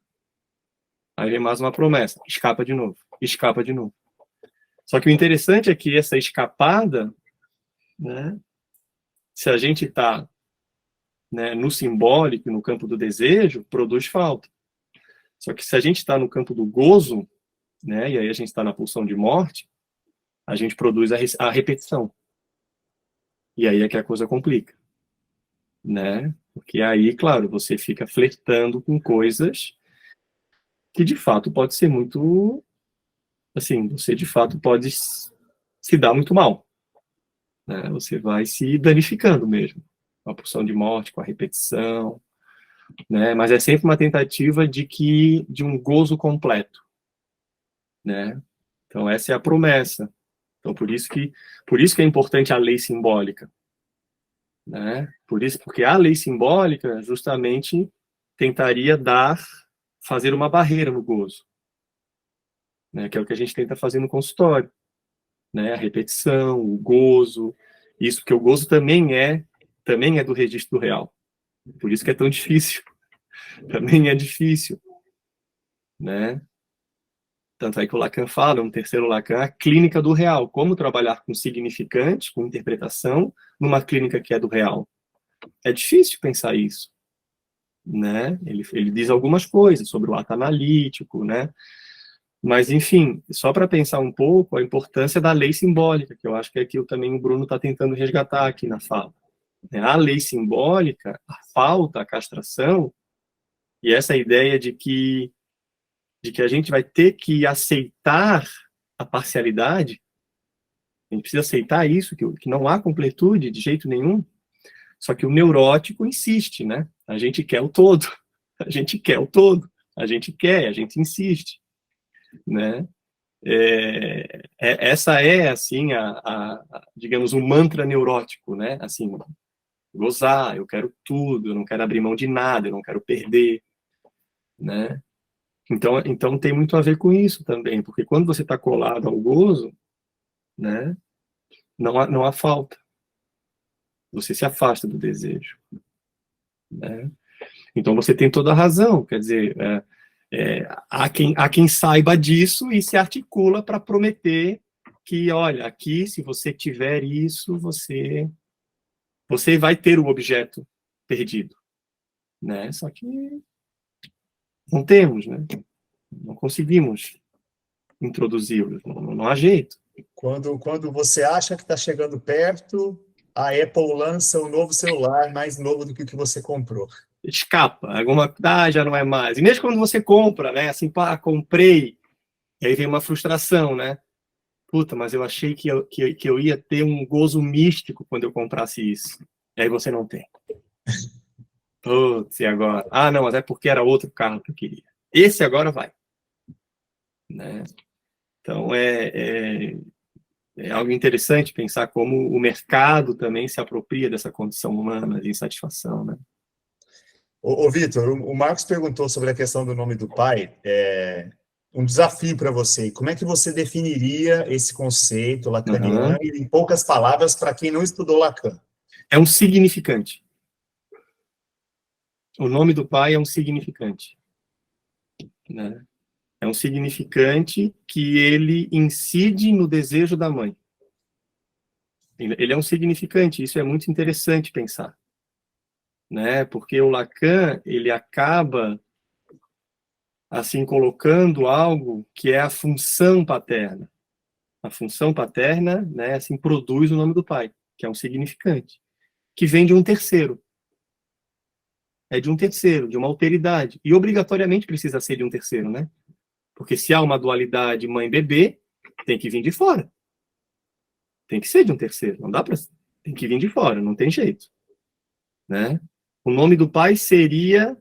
Aí vem mais uma promessa, escapa de novo, escapa de novo. Só que o interessante é que essa escapada, né, se a gente está, né, no simbólico, no campo do desejo, produz falta. Só que se a gente está no campo do gozo, né, e aí a gente está na pulsão de morte, a gente produz a repetição. E aí é que a coisa complica, né? Porque aí, claro, você fica flertando com coisas que de fato pode ser muito, assim, você de fato pode se dar muito mal, né? Você vai se danificando mesmo, com a pulsão de morte, com a repetição, né? Mas é sempre uma tentativa de um gozo completo, né? Então essa é a promessa. Então por isso que é importante a lei simbólica, né? Porque a lei simbólica justamente tentaria fazer uma barreira no gozo, né? Que é o que a gente tenta fazer no consultório, né? A repetição, o gozo, isso, porque o gozo também é do registro do real. Por isso que é tão difícil. Também é difícil, né? Tanto é que o Lacan fala, um terceiro Lacan, a clínica do real. Como trabalhar com significantes, com interpretação, numa clínica que é do real. É difícil pensar isso, né? Ele diz algumas coisas sobre o ato analítico, né? Mas, enfim, só para pensar um pouco a importância da lei simbólica, que eu acho que é aquilo também o Bruno está tentando resgatar aqui na fala. A lei simbólica, a falta, a castração, e essa ideia de que de que a gente vai ter que aceitar a parcialidade, a gente precisa aceitar isso, que não há completude de jeito nenhum, só que o neurótico insiste, né? A gente quer o todo, a gente quer o todo, a gente insiste, né? Essa é, assim, digamos, um mantra neurótico, né? Assim, gozar, eu quero tudo, eu não quero abrir mão de nada, eu não quero perder, né? Então tem muito a ver com isso também, porque quando você está colado ao gozo, né, não há falta. Você se afasta do desejo, né? Então você tem toda a razão, quer dizer, há quem saiba disso e se articula para prometer que, olha, aqui, se você tiver isso, você vai ter o objeto perdido, né? Só que não temos, né? Não conseguimos introduzi-los, não há jeito.
Quando você acha que está chegando perto, a Apple lança um novo celular mais novo do que o que você comprou.
Escapa, já não é mais. E mesmo quando você compra, né, assim, pá, comprei, e aí vem uma frustração, né? Puta, mas eu achei que eu ia ter um gozo místico quando eu comprasse isso. E aí você não tem. Putz, e agora? Ah, não, mas é porque era outro carro que eu queria. Esse agora vai. Né? Então, é algo interessante pensar como o mercado também se apropria dessa condição humana de insatisfação, né?
Ô Vitor, o Marcos perguntou sobre a questão do nome do pai. Um desafio para você. Como é que você definiria esse conceito lacaniano, em poucas palavras, para quem não estudou Lacan?
É um significante. O nome do pai é um significante. Né? É um significante que ele incide no desejo da mãe. Ele é um significante, isso é muito interessante pensar. Né? Porque o Lacan, ele acaba assim colocando algo que é a função paterna. A função paterna, né, assim produz o nome do pai, que é um significante, que vem de um terceiro. É de um terceiro, de uma alteridade, e obrigatoriamente precisa ser de um terceiro, né? Porque se há uma dualidade mãe-bebê, tem que vir de fora. Tem que ser de um terceiro, não dá para, tem que vir de fora, não tem jeito, né? O nome do pai seria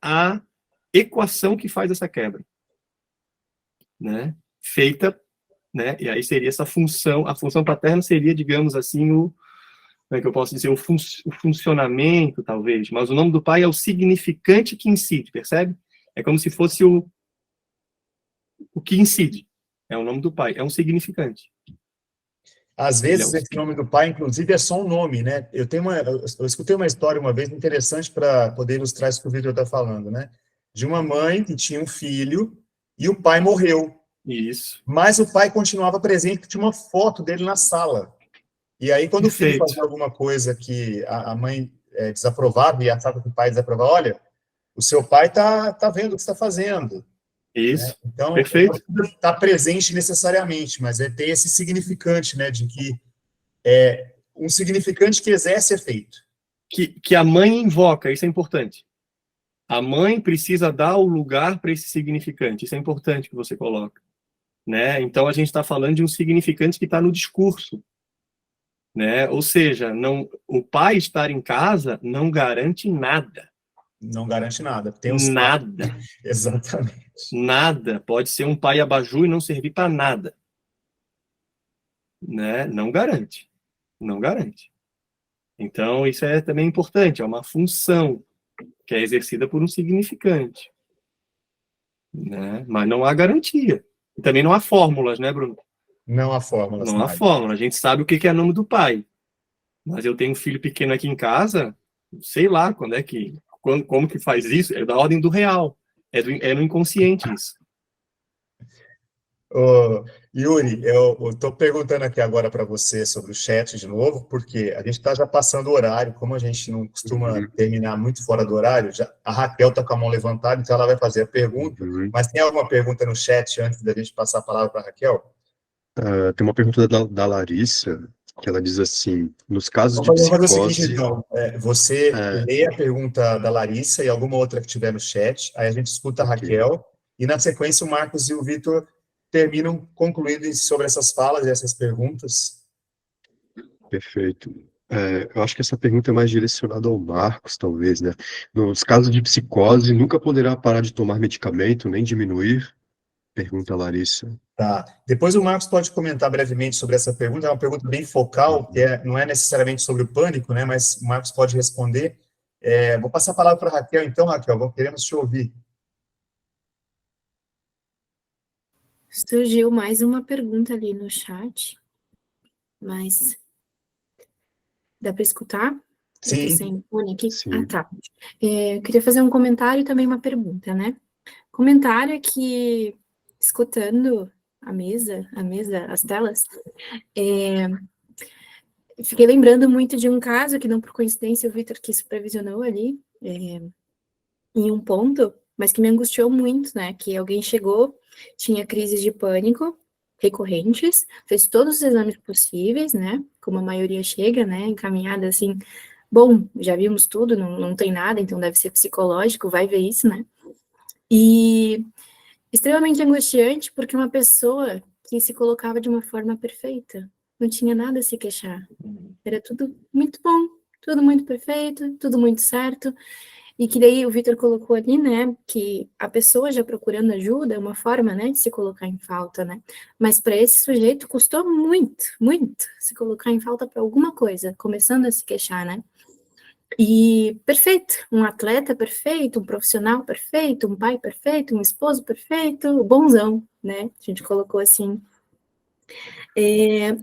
a equação que faz essa quebra, né? Feita, né? E aí seria essa função, a função paterna seria, digamos assim, como é que eu posso dizer, o funcionamento, talvez, mas o nome do pai é o significante que incide, percebe? É como se fosse o que incide. É o nome do pai, é um significante.
Às vezes, esse nome do pai, inclusive, é só um nome, né? Eu escutei uma história uma vez interessante para poder ilustrar isso que o Vitor está falando, né? De uma mãe que tinha um filho e o pai morreu.
Isso.
Mas o pai continuava presente, tinha uma foto dele na sala. E aí, quando
Perfeito.
O filho fazia alguma coisa que a mãe desaprovava e achava que o pai desaprovava, olha, o seu pai tá vendo o que você está fazendo.
Isso,
né? Então,
perfeito.
Não está presente necessariamente, mas é ter esse significante, né, de que é um significante que exerce efeito.
Que a mãe invoca, isso é importante. A mãe precisa dar o lugar para esse significante, isso é importante que você coloca. Né? Então, a gente está falando de um significante que está no discurso. Né? Ou seja, o pai estar em casa não garante nada.
Não garante nada. Tem
nada.
Exatamente.
Nada. Pode ser um pai abajur e não servir para nada. Né? Não garante. Não garante. Então, isso é também importante. É uma função que é exercida por um significante. Né? Mas não há garantia. E também não há fórmulas, né, Bruno?
Não há fórmulas.
Não há fórmula. A gente sabe o que é nome do pai. Mas eu tenho um filho pequeno aqui em casa, sei lá como que faz isso, é da ordem do real, é no inconsciente isso.
Yuri, eu estou perguntando aqui agora para você sobre o chat de novo, porque a gente está já passando o horário, como a gente não costuma terminar muito fora do horário, a Raquel está com a mão levantada, então ela vai fazer a pergunta, mas tem alguma pergunta no chat antes da gente passar a palavra para a Raquel?
Tem uma pergunta da Larissa, que ela diz assim, nos casos de
Vamos fazer o seguinte,
psicose,
então. Você
é,
lê a pergunta da Larissa e alguma outra que tiver no chat, aí a gente escuta a
ok,
Raquel, e na sequência o Marcos e o Vitor terminam concluindo sobre essas falas e essas perguntas.
perfeito. Eu acho que essa pergunta é mais direcionada ao Marcos, talvez, né? Nos casos de psicose, nunca poderá parar de tomar medicamento, nem diminuir? Pergunta a Larissa.
Tá. Depois o Marcos pode comentar brevemente sobre essa pergunta, é uma pergunta bem focal, que
Uhum.
não é necessariamente sobre o pânico, né, mas o Marcos pode responder. Vou passar a palavra para a Raquel, então, Raquel, queremos te ouvir.
Surgiu mais uma pergunta ali no chat, mas dá para escutar? Eu tô
Sim,
sem fone aqui. Ah,
Sim.
tá. Eu queria fazer um comentário e também uma pergunta, né? Comentário é que, escutando as telas, é, fiquei lembrando muito de um caso que, não por coincidência, o Vitor que supervisionou ali, em um ponto, mas que me angustiou muito, né? Que alguém chegou, tinha crises de pânico recorrentes, fez todos os exames possíveis, né? Como a maioria chega, né? Encaminhada assim, bom, já vimos tudo, não tem nada, então deve ser psicológico, vai ver isso, né? E extremamente angustiante, porque uma pessoa que se colocava de uma forma perfeita, não tinha nada a se queixar. Era tudo muito bom, tudo muito perfeito, tudo muito certo. E que daí o Vitor colocou ali, né, que a pessoa já procurando ajuda é uma forma, né, de se colocar em falta, né? Mas para esse sujeito custou muito, muito se colocar em falta para alguma coisa, começando a se queixar, né? E perfeito, um atleta perfeito, um profissional perfeito, um pai perfeito, um esposo perfeito, bonzão, né? A gente colocou assim.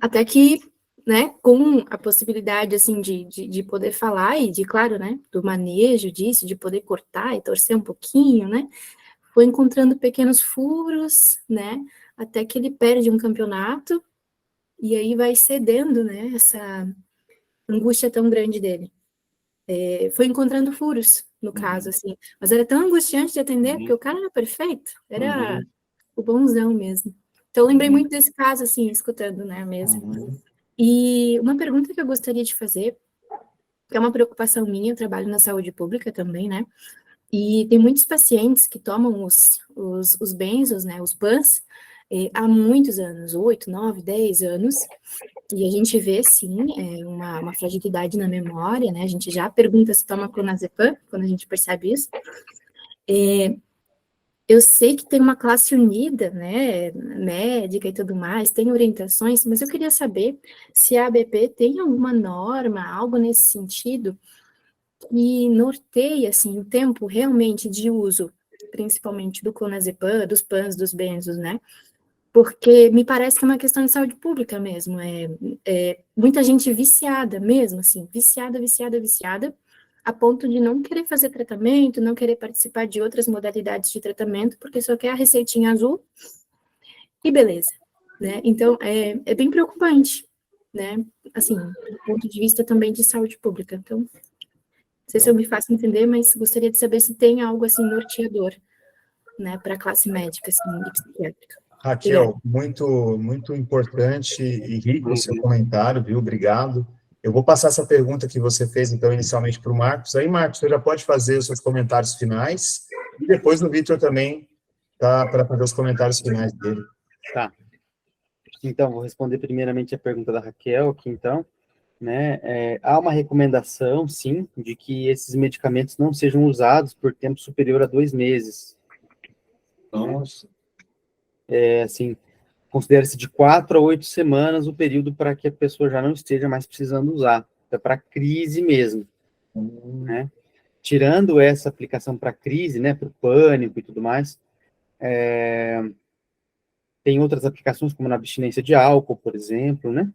Até que, né, com a possibilidade, assim, de poder falar e de, claro, né, do manejo disso, de poder cortar e torcer um pouquinho, né, foi encontrando pequenos furos, né, até que ele perde um campeonato e aí vai cedendo, né, essa angústia tão grande dele. Foi encontrando furos, no caso, assim, mas era tão angustiante de atender, porque o cara era perfeito, era
Uhum.
o bonzão mesmo. Então, eu lembrei
Uhum.
muito desse caso, assim, escutando, né, mesmo.
Uhum.
E uma pergunta que eu gostaria de fazer, que é uma preocupação minha, eu trabalho na saúde pública também, né? E tem muitos pacientes que tomam os benzos, né, os PANs, há muitos anos, 8, 9, 10 anos, e a gente vê, sim, uma fragilidade na memória, né? A gente já pergunta se toma clonazepam, quando a gente percebe isso. Eu sei que tem uma classe unida, né, médica e tudo mais, tem orientações, mas eu queria saber se a ABP tem alguma norma, algo nesse sentido, que norteia, assim, o tempo realmente de uso, principalmente do clonazepam, dos PANs, dos benzos, né? Porque me parece que é uma questão de saúde pública mesmo, muita gente viciada mesmo, assim, viciada, viciada, viciada, a ponto de não querer fazer tratamento, não querer participar de outras modalidades de tratamento, porque só quer a receitinha azul e beleza, né? Então, é bem preocupante, né? Assim, do ponto de vista também de saúde pública. Então, não sei se eu me faço entender, mas gostaria de saber se tem algo, assim, norteador, né, para a classe médica, assim, e psiquiátrica. Obrigada.
Raquel, muito, muito importante e rico o seu
Uhum.
comentário, viu? Obrigado. Eu vou passar essa pergunta que você fez, então, inicialmente para o Marcos. Aí, Marcos, você já pode fazer os seus comentários finais, e depois o Vitor também tá para fazer os comentários finais dele.
Tá. Então, vou responder primeiramente a pergunta da Raquel aqui, então, né? Há uma recomendação, sim, de que esses medicamentos não sejam usados por tempo superior a 2 meses.
Nossa.
Assim, considera-se de 4 a 8 semanas o período para que a pessoa já não esteja mais precisando usar. É para crise mesmo, né? Tirando essa aplicação para crise, né, para o pânico e tudo mais, tem outras aplicações, como na abstinência de álcool, por exemplo, né?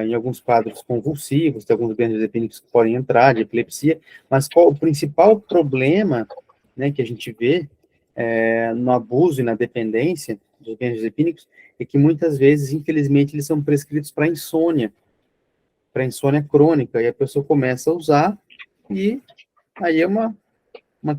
Em alguns quadros convulsivos, tem alguns benzodiazepínicos que podem entrar, de epilepsia, mas qual o principal problema, né, que a gente vê no abuso e na dependência dos benzodiazepínicos é que muitas vezes, infelizmente, eles são prescritos para insônia crônica, e a pessoa começa a usar e aí é uma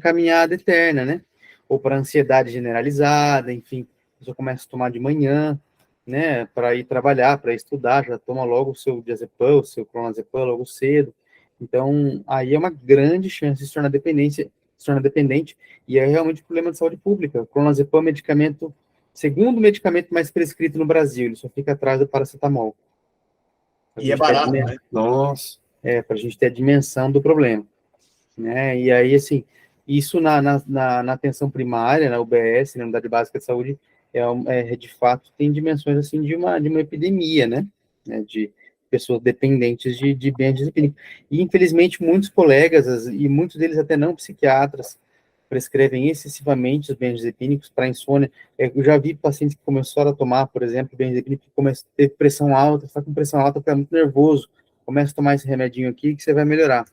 caminhada eterna, né? Ou para ansiedade generalizada, enfim, a pessoa começa a tomar de manhã, né, para ir trabalhar, para estudar, já toma logo o seu diazepam, o seu clonazepam logo cedo. Então, aí é uma grande chance de se tornar dependente, e é realmente um problema de saúde pública. O clonazepam é o medicamento, segundo medicamento mais prescrito no Brasil, ele só fica atrás do paracetamol.
E é barato, né?
Nossa.
Para a gente ter a dimensão do problema, né? E aí, assim, isso na atenção primária, na UBS, na Unidade Básica de Saúde, de fato, tem dimensões, assim, de uma epidemia, né? De pessoas dependentes de benzodiazepínicos. E, infelizmente, muitos colegas, e muitos deles até não psiquiatras, prescrevem excessivamente os benzodiazepínicos para insônia. Eu já vi pacientes que começaram a tomar, por exemplo, benzodiazepínico, que começam a ter pressão alta, está com pressão alta, fica muito nervoso, começa a tomar esse remedinho aqui que você vai melhorar.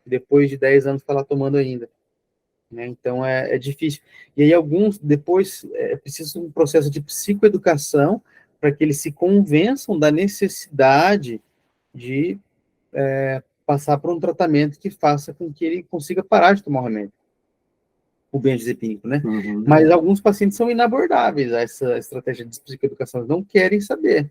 Depois de 10 anos está lá tomando ainda. Né? Então, é difícil. E aí, alguns, depois, precisa um processo de psicoeducação para que eles se convençam da necessidade de passar por um tratamento que faça com que ele consiga parar de tomar o remédio, o benzodiazepínico, né?
Uhum.
Mas alguns pacientes são inabordáveis a essa estratégia de psicoeducação, não querem saber.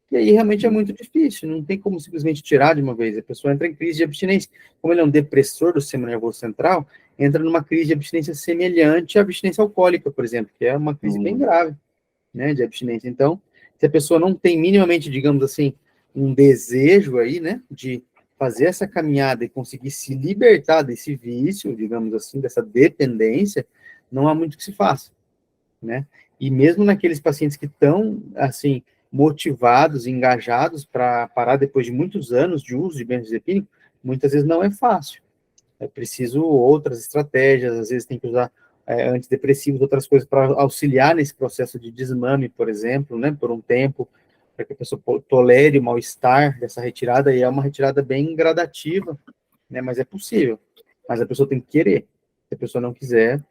E aí realmente é muito difícil, não tem como simplesmente tirar de uma vez. A pessoa entra em crise de abstinência. Como ele é um depressor do sistema nervoso central, entra numa crise de abstinência semelhante à abstinência alcoólica, por exemplo, que é uma crise bem grave, né, de abstinência. Então, se a pessoa não tem minimamente, digamos assim, um desejo aí, né, de fazer essa caminhada e conseguir se libertar desse vício, digamos assim, dessa dependência, não há muito que se faça, né? E mesmo naqueles pacientes que estão, assim, motivados, engajados para parar depois de muitos anos de uso de benzodiazepínico, muitas vezes não é fácil. É preciso outras estratégias, às vezes tem que usar antidepressivos, outras coisas para auxiliar nesse processo de desmame, por exemplo, né, por um tempo, para que a pessoa tolere o mal-estar dessa retirada, e é uma retirada bem gradativa, né, mas é possível. Mas a pessoa tem que querer. Se a pessoa não quiser,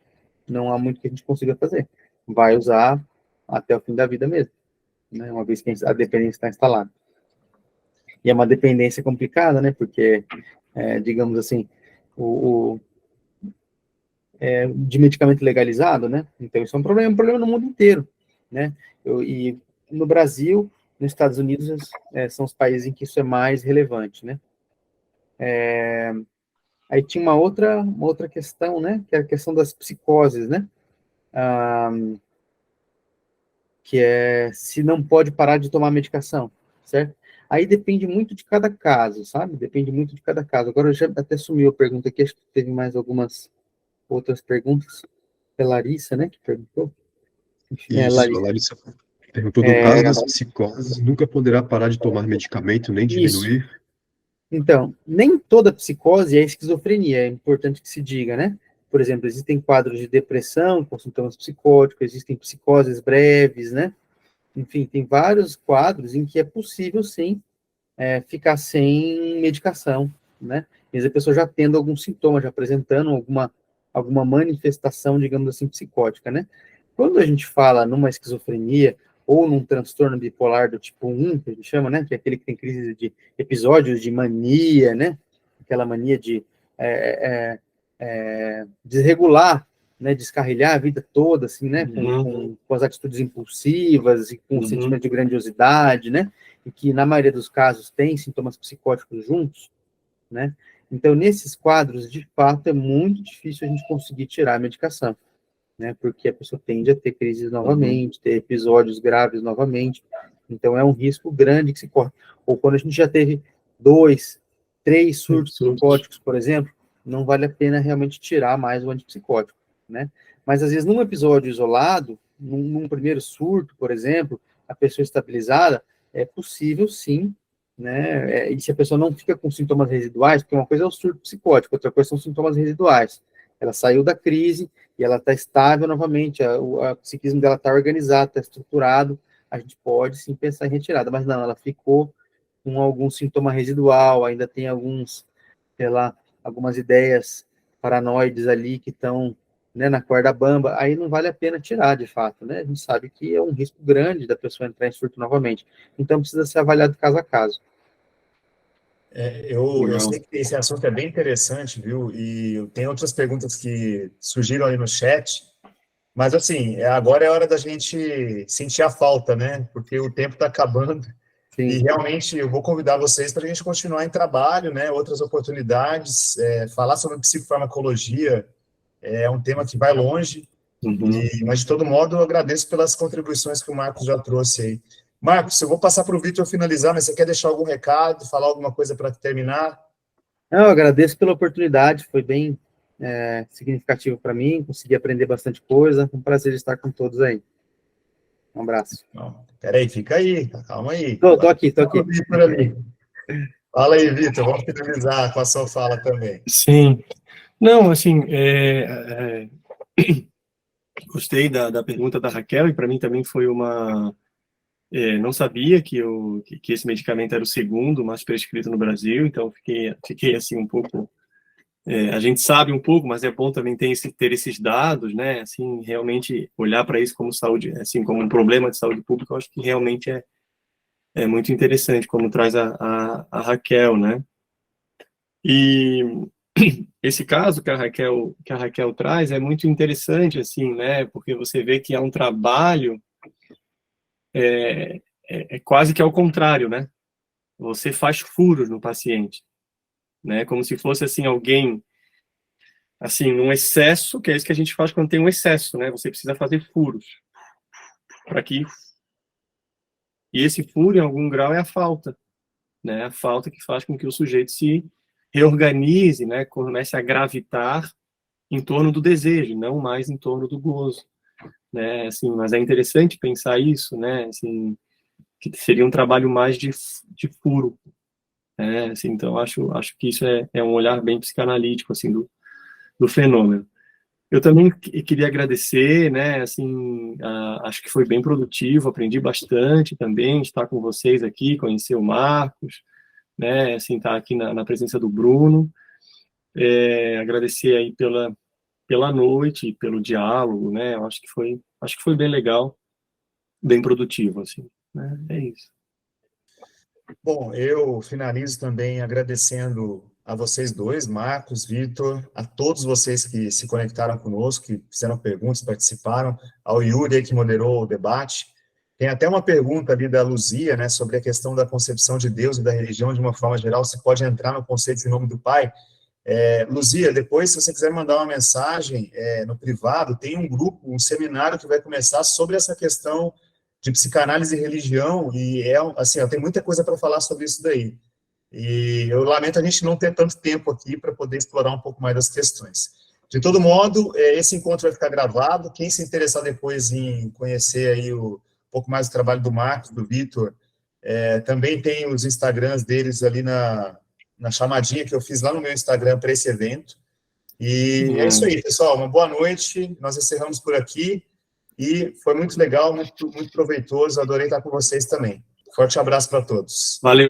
não há muito que a gente consiga fazer. Vai usar até o fim da vida mesmo, né, uma vez que a dependência está instalada. E é uma dependência complicada, né, porque, digamos assim, de medicamento legalizado, né, então isso é um problema no mundo inteiro, né, e no Brasil, nos Estados Unidos, são os países em que isso é mais relevante, né. Aí tinha uma outra questão, né, que é a questão das psicoses, né, que é se não pode parar de tomar medicação, certo? Aí depende muito de cada caso, sabe? Depende muito de cada caso. Agora já até sumiu a pergunta aqui, acho que teve mais algumas outras perguntas. É Larissa, né, que perguntou? Enfim,
Isso, a Larissa perguntou, no caso das psicoses, nunca poderá parar de tomar medicamento, nem
Isso.
diminuir?
Então, nem toda psicose é esquizofrenia, é importante que se diga, né? Por exemplo, existem quadros de depressão com sintomas psicóticos, existem psicoses breves, né? Enfim, tem vários quadros em que é possível, sim, ficar sem medicação, né? Mesmo a pessoa já tendo algum sintoma, já apresentando alguma manifestação, digamos assim, psicótica, né? Quando a gente fala numa esquizofrenia ou num transtorno bipolar do tipo 1, que a gente chama, né? Que é aquele que tem crise de episódios de mania, né? Aquela mania de desregular, né? Descarrilhar a vida toda, assim, né? Com as atitudes impulsivas e com o sentimento de grandiosidade, né? E que, na maioria dos casos, tem sintomas psicóticos juntos, né? Então, nesses quadros, de fato, é muito difícil a gente conseguir tirar a medicação, né? Porque a pessoa tende a ter crises novamente, ter episódios graves novamente. Então, é um risco grande que se corre. Ou quando a gente já teve 2, 3 surtos psicóticos, por exemplo, não vale a pena realmente tirar mais o antipsicótico, né? Mas, às vezes, num episódio isolado, num primeiro surto, por exemplo, a pessoa estabilizada, é possível, sim, né? E se a pessoa não fica com sintomas residuais, porque uma coisa é o surto psicótico, outra coisa são sintomas residuais. Ela saiu da crise e ela está estável novamente, o psiquismo dela está organizado, está estruturado, a gente pode, sim, pensar em retirada, mas não, ela ficou com algum sintoma residual, ainda tem sei lá, algumas ideias paranoides ali que estão, né, na corda bamba, aí não vale a pena tirar, de fato, né? A gente sabe que é um risco grande da pessoa entrar em surto novamente. Então, precisa ser avaliado caso a caso.
Eu sei que esse assunto é bem interessante, viu? E tem outras perguntas que surgiram ali no chat, Mas, assim, agora é hora da gente sentir a falta, né? Porque o tempo está acabando. E,
Sim.
realmente, eu vou convidar vocês para a gente continuar em trabalho, né? Outras oportunidades. Falar sobre psicofarmacologia é um tema que vai longe.
Uhum.
Mas, de todo modo, eu agradeço pelas contribuições que o Marcos já trouxe aí. Marcos, eu vou passar para o Vitor finalizar, mas você quer deixar algum recado, falar alguma coisa para terminar?
Eu agradeço pela oportunidade, foi bem significativo para mim, consegui aprender bastante coisa, um prazer estar com todos aí. Um abraço.
Peraí, fica aí, calma aí.
Tô aqui.
Vitor ali. Fala aí, Vitor, vamos finalizar com a sua fala também.
Sim. Não, assim, gostei da pergunta da Raquel, e para mim também foi uma... não sabia que esse medicamento era o segundo mais prescrito no Brasil, então fiquei assim um pouco... a gente sabe um pouco, mas é bom também ter esses dados, né? Assim, realmente olhar para isso como saúde, assim, como um problema de saúde pública, eu acho que realmente é muito interessante, como traz a Raquel, né? E esse caso que a Raquel traz é muito interessante, assim, né? Porque você vê que é um trabalho quase que ao contrário, né? Você faz furos no paciente, né? Como se fosse assim alguém assim num excesso, que é isso que a gente faz quando tem um excesso, né? Você precisa fazer furos para que e esse furo em algum grau é a falta, né? A falta que faz com que o sujeito se reorganize, né? Comece a gravitar em torno do desejo, não mais em torno do gozo, né? Assim, mas é interessante pensar isso, né? Assim, que seria um trabalho mais de furo, né? Assim, então acho que isso é um olhar bem psicanalítico assim do fenômeno. Eu também queria agradecer, né? Assim, acho que foi bem produtivo, aprendi bastante também estar com vocês aqui, conhecer o Marcos, né? Assim, estar aqui na presença do Bruno. Agradecer aí pela noite, pelo diálogo, né? Eu acho que foi bem legal, bem produtivo, assim, né? É isso.
Bom, eu finalizo também agradecendo a vocês dois, Marcos, Vitor, a todos vocês que se conectaram conosco, que fizeram perguntas, participaram, ao Yuri que moderou o debate. Tem até uma pergunta ali da Luzia, né, sobre a questão da concepção de Deus e da religião de uma forma geral, se pode entrar no conceito em nome do Pai. Luzia, depois, se você quiser mandar uma mensagem no privado, tem um grupo, um seminário que vai começar sobre essa questão de psicanálise e religião, e assim, tem muita coisa para falar sobre isso daí. E eu lamento a gente não ter tanto tempo aqui para poder explorar um pouco mais das questões. De todo modo, esse encontro vai ficar gravado. Quem se interessar depois em conhecer aí um pouco mais do trabalho do Marcos, do Vitor, também tem os Instagrams deles ali na chamadinha que eu fiz lá no meu Instagram para esse evento. E é isso aí, pessoal. Uma boa noite. Nós encerramos por aqui. E foi muito legal, muito, muito proveitoso. Adorei estar com vocês também. Forte abraço para todos.
Valeu.